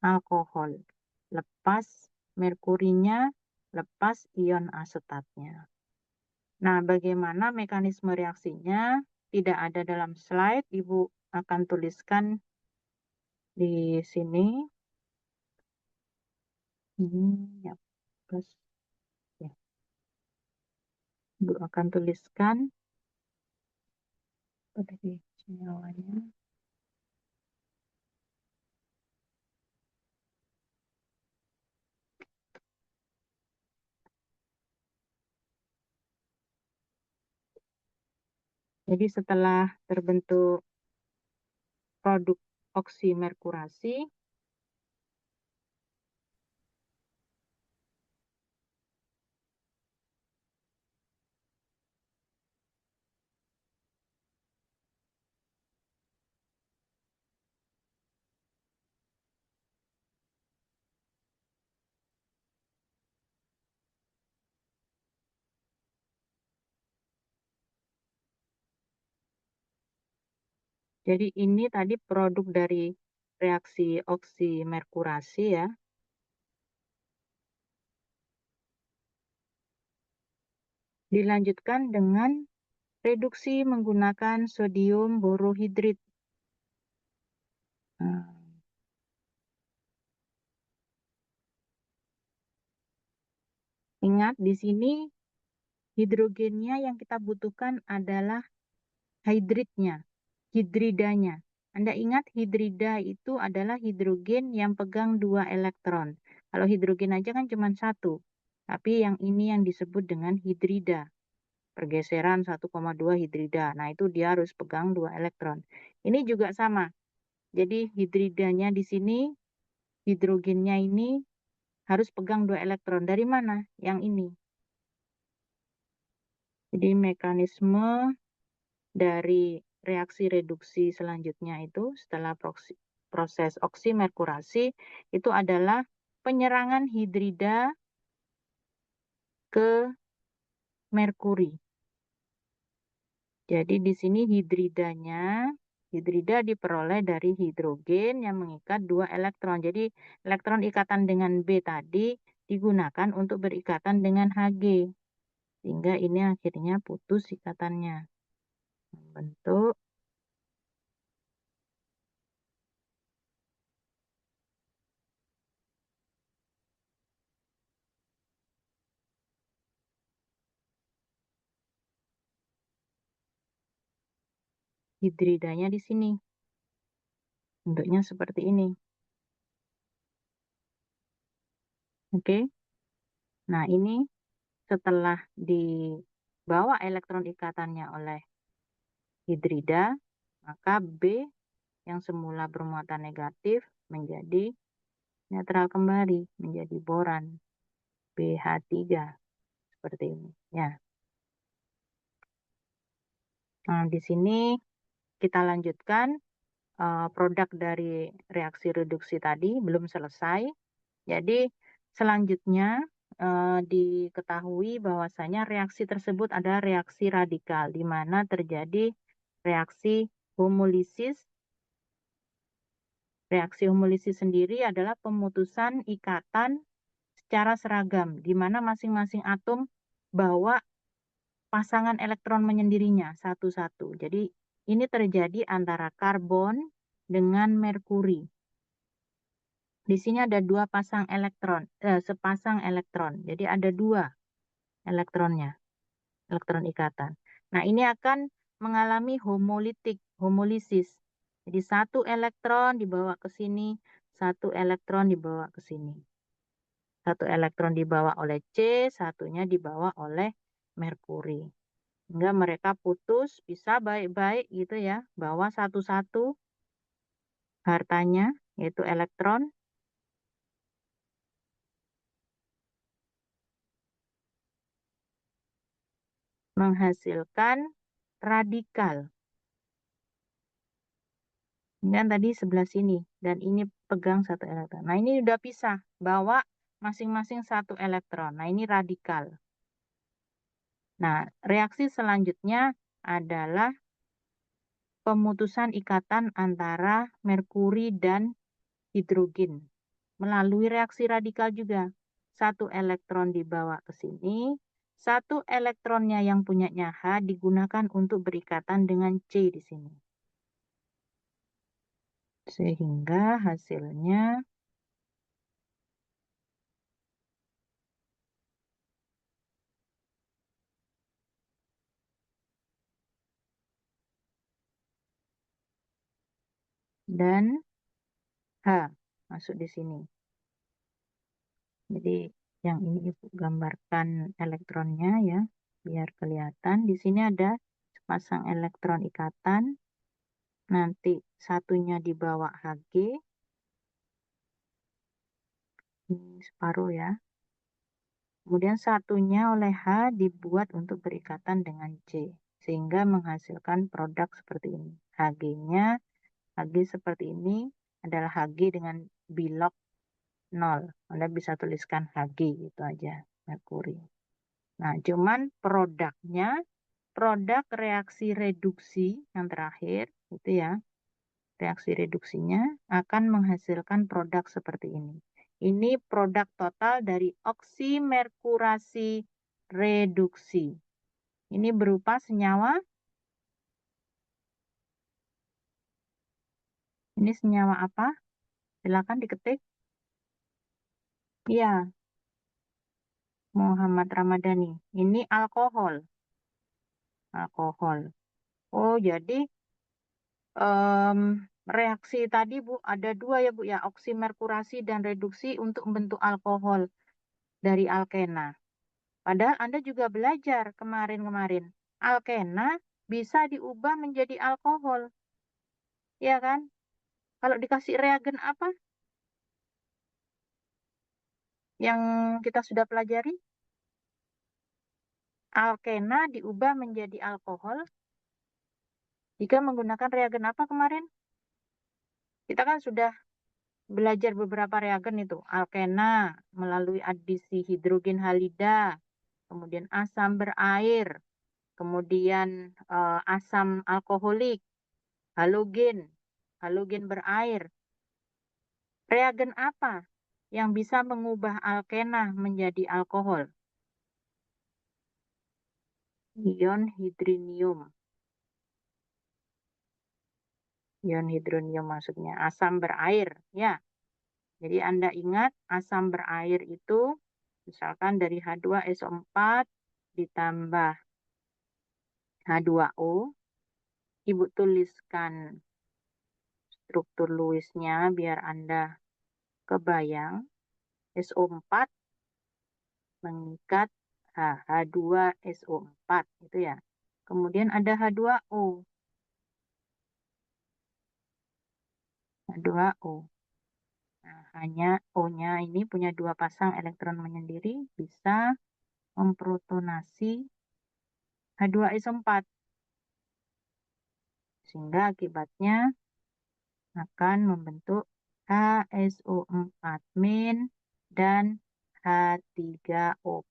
Speaker 1: Alkohol. Lepas merkurinya, lepas ion asetatnya. Nah, bagaimana mekanisme reaksinya? Tidak ada dalam slide, Ibu akan tuliskan di sini. Ini ya, plus ya. Ibu akan tuliskan pada senyawanya. Jadi setelah terbentuk produk oksimerkurasi, jadi ini tadi produk dari reaksi oksimerkurasi ya. Dilanjutkan dengan reduksi menggunakan sodium borohidrit. Ingat di sini hidrogennya yang kita butuhkan adalah hidridnya, hidridanya. Anda ingat hidrida itu adalah hidrogen yang pegang 2 elektron. Kalau hidrogen aja kan cuma 1. Tapi yang ini yang disebut dengan hidrida. Pergeseran 1,2 hidrida. Nah itu dia harus pegang 2 elektron. Ini juga sama. Jadi hidridanya di sini, hidrogennya ini harus pegang 2 elektron. Dari mana? Yang ini. Jadi mekanisme dari reaksi reduksi selanjutnya itu setelah proses oksimerkurasi itu adalah penyerangan hidrida ke merkuri. Jadi di sini hidrida diperoleh dari hidrogen yang mengikat 2 elektron. Jadi elektron ikatan dengan B tadi digunakan untuk berikatan dengan Hg. Sehingga ini akhirnya putus ikatannya. Membentuk hidridanya di sini. Bentuknya seperti ini. Oke. Nah, ini setelah dibawa elektron ikatannya oleh hidrida, maka B yang semula bermuatan negatif menjadi netral kembali, menjadi boran BH3 seperti ini. Ya. Nah, di sini kita lanjutkan produk dari reaksi reduksi tadi belum selesai. Jadi selanjutnya diketahui bahwasanya reaksi tersebut adalah reaksi radikal, di mana terjadi reaksi homolisis. Reaksi homolisis sendiri adalah pemutusan ikatan secara seragam, di mana masing-masing atom bawa pasangan elektron menyendirinya satu-satu. Jadi ini terjadi antara karbon dengan merkuri. Di sini ada dua pasang elektron, sepasang elektron. Jadi ada dua elektronnya, elektron ikatan. Nah, ini akan mengalami homolisis. Jadi satu elektron dibawa ke sini, satu elektron dibawa ke sini. Satu elektron dibawa oleh C, satunya dibawa oleh merkuri. Hingga mereka putus, bisa baik-baik gitu ya, bawa satu-satu hartanya, yaitu elektron. Menghasilkan radikal. Ini kan tadi sebelah sini, dan ini pegang satu elektron. Nah, ini udah pisah, bawa masing-masing satu elektron. Nah, ini radikal. Nah, reaksi selanjutnya adalah pemutusan ikatan antara merkuri dan hidrogen. Melalui reaksi radikal juga. Satu elektron dibawa ke sini, satu elektronnya yang punyanya H digunakan untuk berikatan dengan C di sini. Sehingga hasilnya dan H masuk di sini. Jadi yang ini Ibu gambarkan elektronnya ya, biar kelihatan. Di sini ada sepasang elektron ikatan. Nanti satunya dibawa Hg, ini separuh ya. Kemudian satunya oleh H dibuat untuk berikatan dengan C, sehingga menghasilkan produk seperti ini. Hg-nya, Hg seperti ini adalah Hg dengan bilog 0. Anda bisa tuliskan Hg gitu aja, merkuri. Nah, cuman produknya, produk reaksi reduksi yang terakhir, itu ya, reaksi reduksinya akan menghasilkan produk seperti ini. Ini produk total dari oksimerkurasi reduksi. Ini berupa senyawa. Ini senyawa apa? Silakan diketik. Iya, Muhammad Ramadhani. Ini alkohol. Alkohol. Oh, jadi reaksi tadi Bu ada dua ya Bu ya, oksimerkurasi dan reduksi untuk membentuk alkohol dari alkena. Padahal Anda juga belajar kemarin-kemarin. Alkena bisa diubah menjadi alkohol. Ya kan? Kalau dikasih reagen apa yang kita sudah pelajari? Alkena diubah menjadi alkohol jika menggunakan reagen apa kemarin? Kita kan sudah belajar beberapa reagen itu. Alkena melalui adisi hidrogen halida, kemudian asam berair, kemudian asam alkoholik, halogen, halogen berair. Reagen apa yang bisa mengubah alkena menjadi alkohol? Ion hidronium. Ion hidronium maksudnya asam berair, ya. Jadi Anda ingat asam berair itu misalkan dari H2SO4 ditambah H2O Ibu tuliskan struktur Lewis-nya biar Anda kebayang. SO4 mengikat H2SO4 itu ya. Kemudian ada H2O. H2O. Nah, hanya O-nya ini punya dua pasang elektron menyendiri, bisa memprotonasi H2SO4. Sehingga akibatnya akan membentuk HSO4- dan H3O+.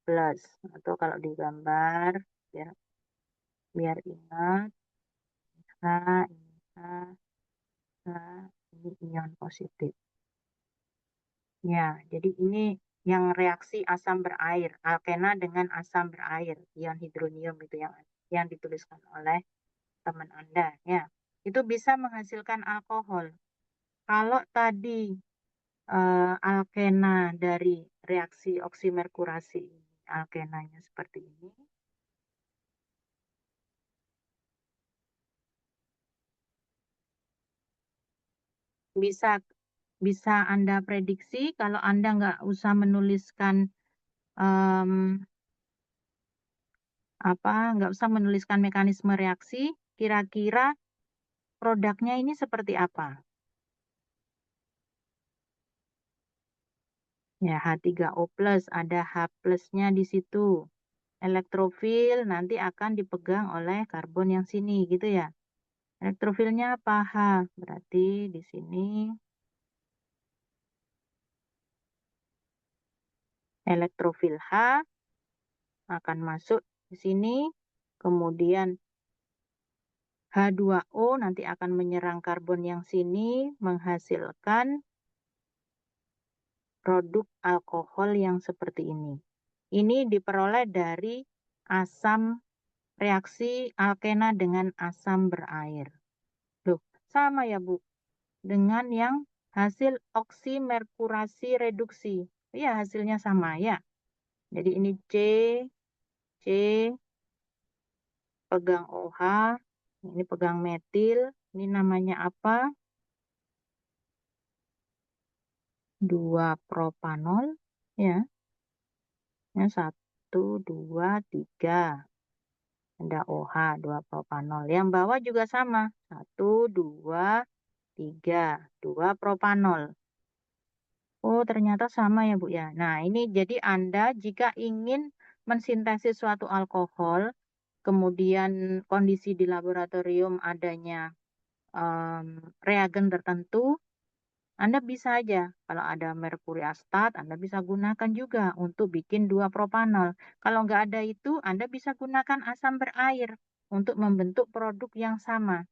Speaker 1: Atau kalau digambar, biar ingat, H, ini H, H, ini ion positif. Ya, jadi ini yang reaksi asam berair, alkena dengan asam berair, ion hidronium itu yang dituliskan oleh teman Anda. Ya, itu bisa menghasilkan alkohol. Kalau tadi alkena dari reaksi oksimerkurasi ini, alkenanya seperti ini, bisa bisa Anda prediksi kalau Anda nggak usah menuliskan nggak usah menuliskan mekanisme reaksi, kira-kira produknya ini seperti apa? Ya, H3O+, ada H plusnya di situ. Elektrofil nanti akan dipegang oleh karbon yang sini, gitu ya. Elektrofilnya apa? H. Berarti di sini elektrofil H akan masuk di sini. Kemudian H2O nanti akan menyerang karbon yang sini, menghasilkan produk alkohol yang seperti ini. Ini diperoleh dari asam reaksi alkena dengan asam berair. Loh, sama ya Bu, dengan yang hasil oksimerkurasi reduksi. Iya, hasilnya sama ya. Jadi ini C pegang OH, ini pegang metil, ini namanya apa? 2-propanol, ya. Ya, 1, 2, 3. Ada OH, 2-propanol. Yang bawah juga sama. 1, 2, 3. 2-propanol. Oh, ternyata sama ya, Bu ya. Nah, ini jadi Anda jika ingin mensintesis suatu alkohol, kemudian kondisi di laboratorium adanya reagen tertentu, Anda bisa aja, kalau ada merkuri astat, Anda bisa gunakan juga untuk bikin 2-propanol. Kalau nggak ada itu, Anda bisa gunakan asam berair untuk membentuk produk yang sama.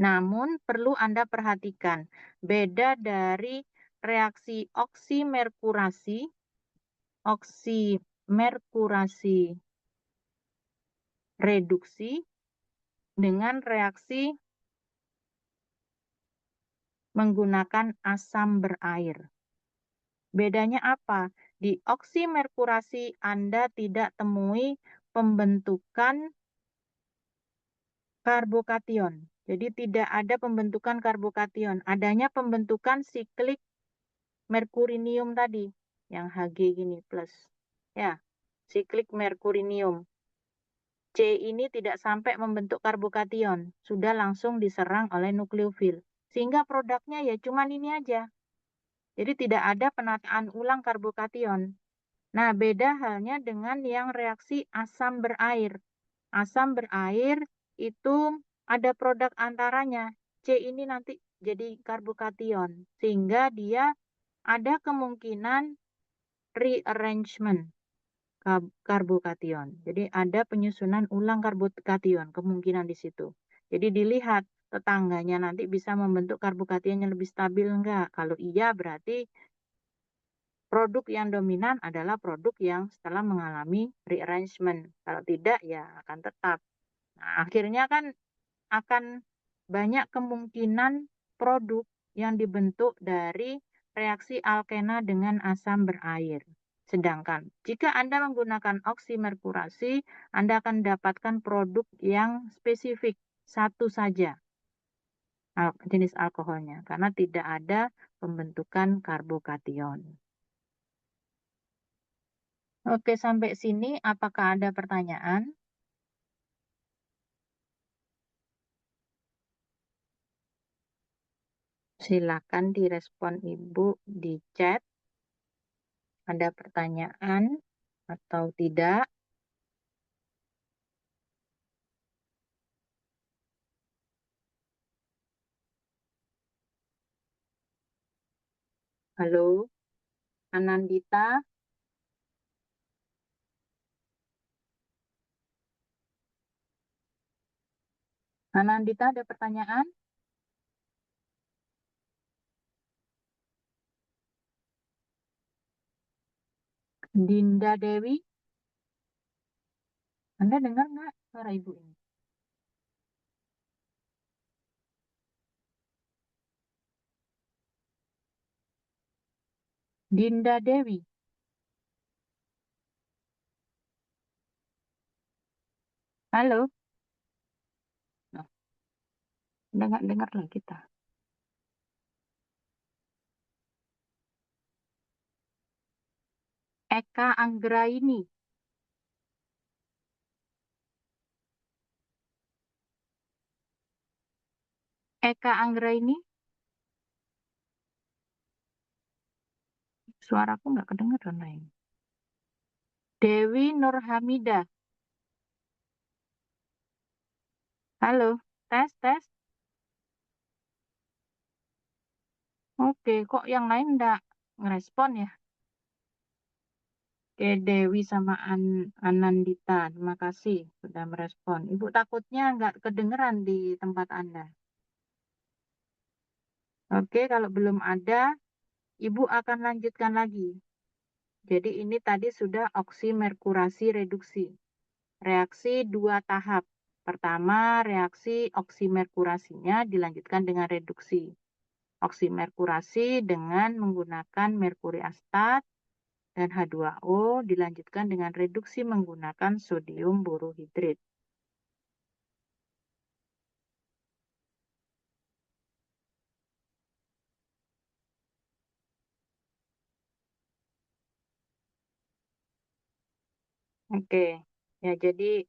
Speaker 1: Namun, perlu Anda perhatikan, beda dari reaksi oksimerkurasi reduksi dengan reaksi menggunakan asam berair. Bedanya apa? Di oksimerkurasi Anda tidak temui pembentukan karbokation. Jadi tidak ada pembentukan karbokation. Adanya pembentukan siklik merkurinium tadi. Yang Hg gini plus. Ya, siklik merkurinium. C ini tidak sampai membentuk karbokation. Sudah langsung diserang oleh nukleofil. Sehingga produknya ya cuman ini aja. Jadi tidak ada penataan ulang karbokation. Nah, beda halnya dengan yang reaksi asam berair. Asam berair itu ada produk antaranya. C ini nanti jadi karbokation. Sehingga dia ada kemungkinan rearrangement karbokation. Jadi ada penyusunan ulang karbokation, kemungkinan di situ. Jadi dilihat tetangganya nanti bisa membentuk karbokation yang lebih stabil enggak. Kalau iya berarti produk yang dominan adalah produk yang setelah mengalami rearrangement. Kalau tidak, ya akan tetap. Nah, akhirnya kan akan banyak kemungkinan produk yang dibentuk dari reaksi alkena dengan asam berair. Sedangkan jika Anda menggunakan oksimerkurasi, Anda akan mendapatkan produk yang spesifik satu saja jenis alkoholnya karena tidak ada pembentukan karbokation. Oke, sampai sini apakah ada pertanyaan? Silakan direspon Ibu di chat. Ada pertanyaan atau tidak? Halo, Anandita. Anandita ada pertanyaan? Dinda Dewi, Anda dengar nggak suara Ibu ini? Dinda Dewi, halo? Nah, Anda nggak dengar lah kita. Eka Anggraini, Eka Anggraini, suaraku nggak kedengeran lain. Dewi Nurhamida, halo? Tes, tes. Oke, kok yang lain nggak ngerespon ya? Oke, Dewi sama Anandita, terima kasih sudah merespon. Ibu takutnya nggak kedengeran di tempat Anda. Oke, kalau belum ada, Ibu akan lanjutkan lagi. Jadi ini tadi sudah oksimerkurasi reduksi. Reaksi dua tahap. Pertama, reaksi oksimerkurasinya dilanjutkan dengan reduksi. Oksimerkurasi dengan menggunakan merkuri asetat dan H2O dilanjutkan dengan reduksi menggunakan sodium borohidrat. Oke, ya jadi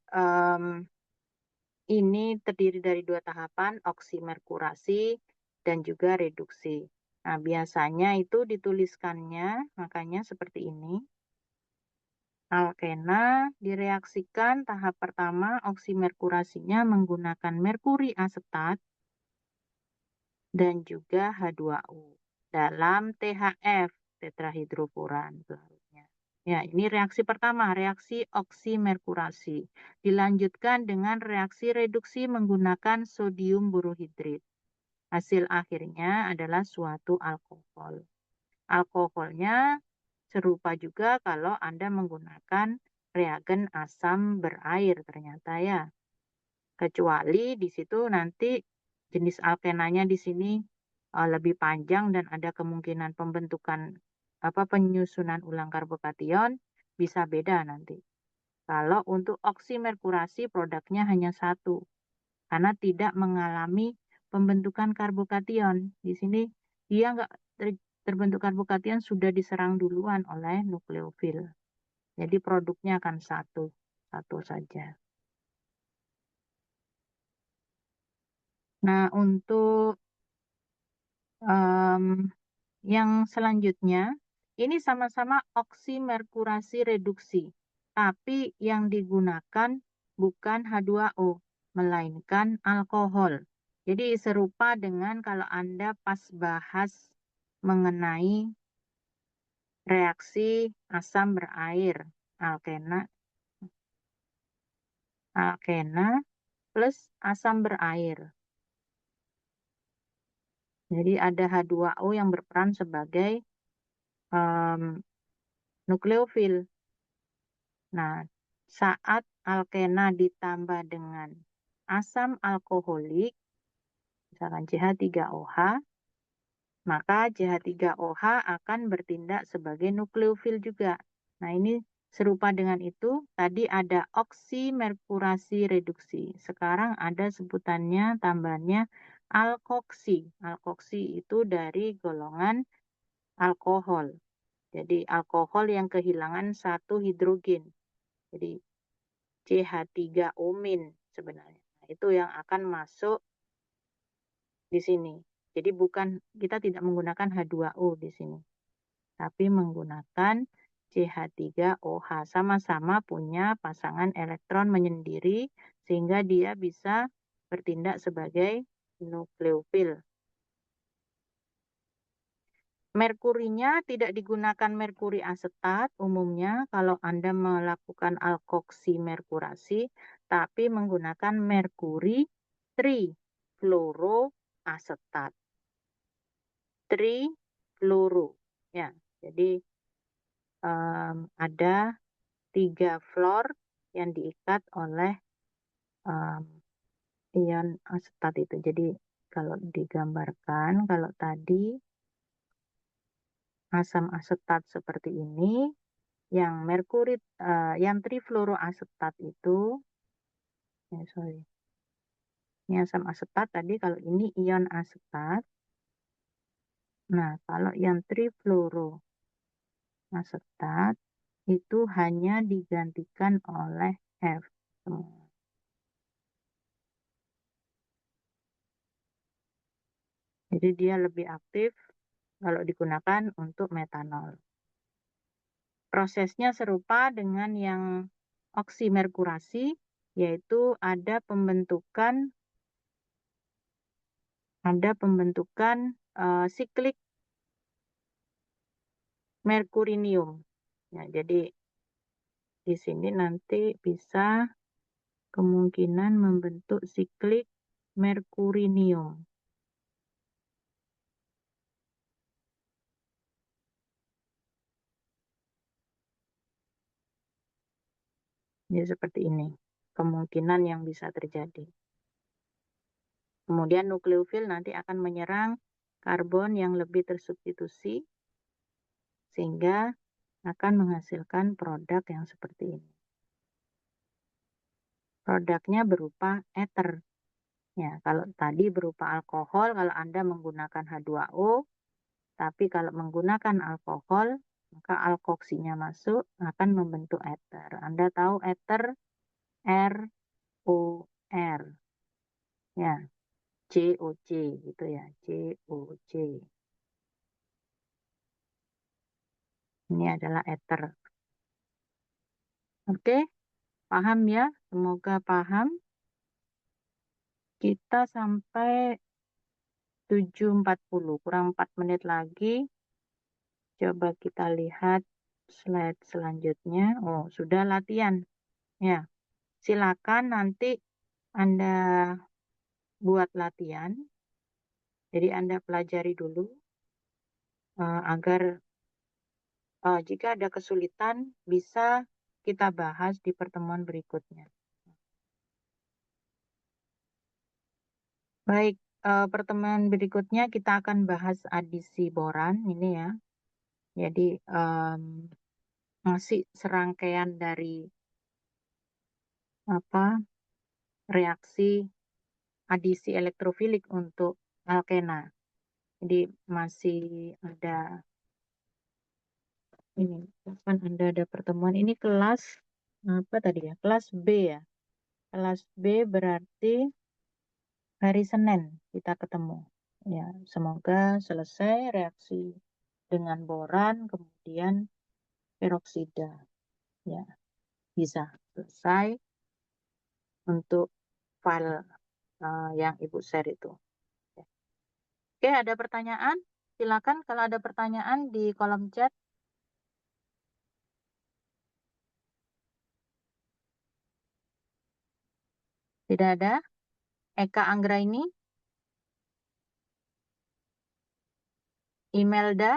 Speaker 1: ini terdiri dari dua tahapan, oksimerkurasi dan juga reduksi. Nah, biasanya itu dituliskannya, makanya seperti ini. Alkena direaksikan tahap pertama oksimerkurasinya menggunakan merkuri asetat dan juga H2O dalam THF, tetrahidrofuran pelarutnya. Ya, ini reaksi pertama, reaksi oksimerkurasi. Dilanjutkan dengan reaksi reduksi menggunakan sodium borohidrat. Hasil akhirnya adalah suatu alkohol. Alkoholnya serupa juga kalau Anda menggunakan reagen asam berair ternyata ya. Kecuali di situ nanti jenis alkenanya di sini lebih panjang dan ada kemungkinan pembentukan penyusunan ulang karbokation bisa beda nanti. Kalau untuk oksimerkurasi produknya hanya satu karena tidak mengalami pembentukan karbokation. Di sini dia nggak terbentuk karbokation sudah diserang duluan oleh nukleofil. Jadi produknya akan satu saja. Nah, untuk yang selanjutnya, ini sama-sama oksimerkurasi reduksi, tapi yang digunakan bukan H2O, melainkan alkohol. Jadi serupa dengan kalau Anda pas bahas mengenai reaksi asam berair, alkena, alkena plus asam berair. Jadi ada H2O yang berperan sebagai nukleofil. Nah, saat alkena ditambah dengan asam alkoholik, misalkan CH3OH, maka CH3OH akan bertindak sebagai nukleofil juga. Nah, ini Serupa dengan itu, tadi ada oksimerkurasi reduksi. Sekarang ada sebutannya, tambahannya alkoksi. Alkoksi itu dari golongan alkohol. Jadi alkohol yang kehilangan satu hidrogen. Jadi CH3-omin sebenarnya. Nah, itu yang akan masuk di sini. Jadi bukan, kita tidak menggunakan H2O di sini, tapi menggunakan CH3OH. Sama-sama punya pasangan elektron menyendiri sehingga dia bisa bertindak sebagai nukleofil. Merkurinya tidak digunakan merkuri asetat umumnya kalau Anda melakukan alkoksimerkurasi, tapi menggunakan merkuri trifluoroasetat. Trifluoro. Ya, jadi ada 3 fluor yang diikat oleh ion asetat itu. Jadi kalau digambarkan, kalau tadi asam asetat seperti ini, yang merkuri, yang trifluoroasetat itu, sorry, ini asam asetat tadi, kalau ini ion asetat. Nah, kalau yang trifluoroasetat itu hanya digantikan oleh F. Jadi dia lebih aktif kalau digunakan untuk metanol. Prosesnya serupa dengan yang oksimerkurasi, yaitu ada pembentukan siklik merkurinium. Ya, jadi di sini nanti bisa kemungkinan membentuk siklik merkurinium. Jadi seperti ini, kemungkinan yang bisa terjadi. Kemudian nukleofil nanti akan menyerang karbon yang lebih tersubstitusi, sehingga akan menghasilkan produk yang seperti ini. Produknya berupa ether. Ya, kalau tadi berupa alkohol, kalau Anda menggunakan H2O, tapi kalau menggunakan alkohol, maka alkoksinya masuk akan membentuk ether. Anda tahu ether ROR. Ya, COC gitu ya, COC. Ini adalah ether. Oke, paham ya? Semoga paham. Kita sampai 7.40, kurang 4 menit lagi. Coba kita lihat slide selanjutnya. Oh, sudah latihan. Ya, silakan nanti Anda buat latihan. Jadi Anda pelajari dulu agar jika ada kesulitan bisa kita bahas di pertemuan berikutnya. Baik, pertemuan berikutnya kita akan bahas adisi boran ini ya. Jadi masih serangkaian dari reaksi adisi elektrofilik untuk alkena. Jadi masih ada ini, kapan Anda ada pertemuan ini kelas apa tadi ya? Kelas B ya. Kelas B berarti hari Senin kita ketemu. Ya, semoga selesai reaksi dengan boran kemudian peroksida. Ya, bisa selesai untuk file yang Ibu share itu. Oke, ada pertanyaan? Silakan kalau ada pertanyaan di kolom chat. Tidak ada? Eka Anggraini? Imelda?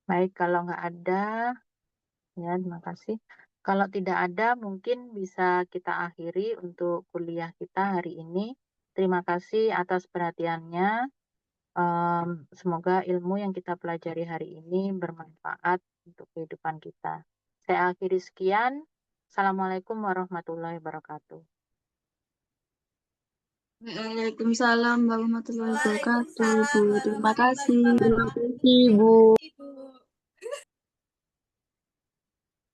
Speaker 1: Baik, kalau nggak ada, ya terima kasih. Kalau tidak ada, mungkin bisa kita akhiri untuk kuliah kita hari ini. Terima kasih atas perhatiannya. Semoga ilmu yang kita pelajari hari ini bermanfaat untuk kehidupan kita. Saya akhiri sekian. Assalamualaikum warahmatullahi wabarakatuh.
Speaker 2: Waalaikumsalam warahmatullahi wabarakatuh, Ibu. Terima kasih.
Speaker 4: Terima kasih, Ibu.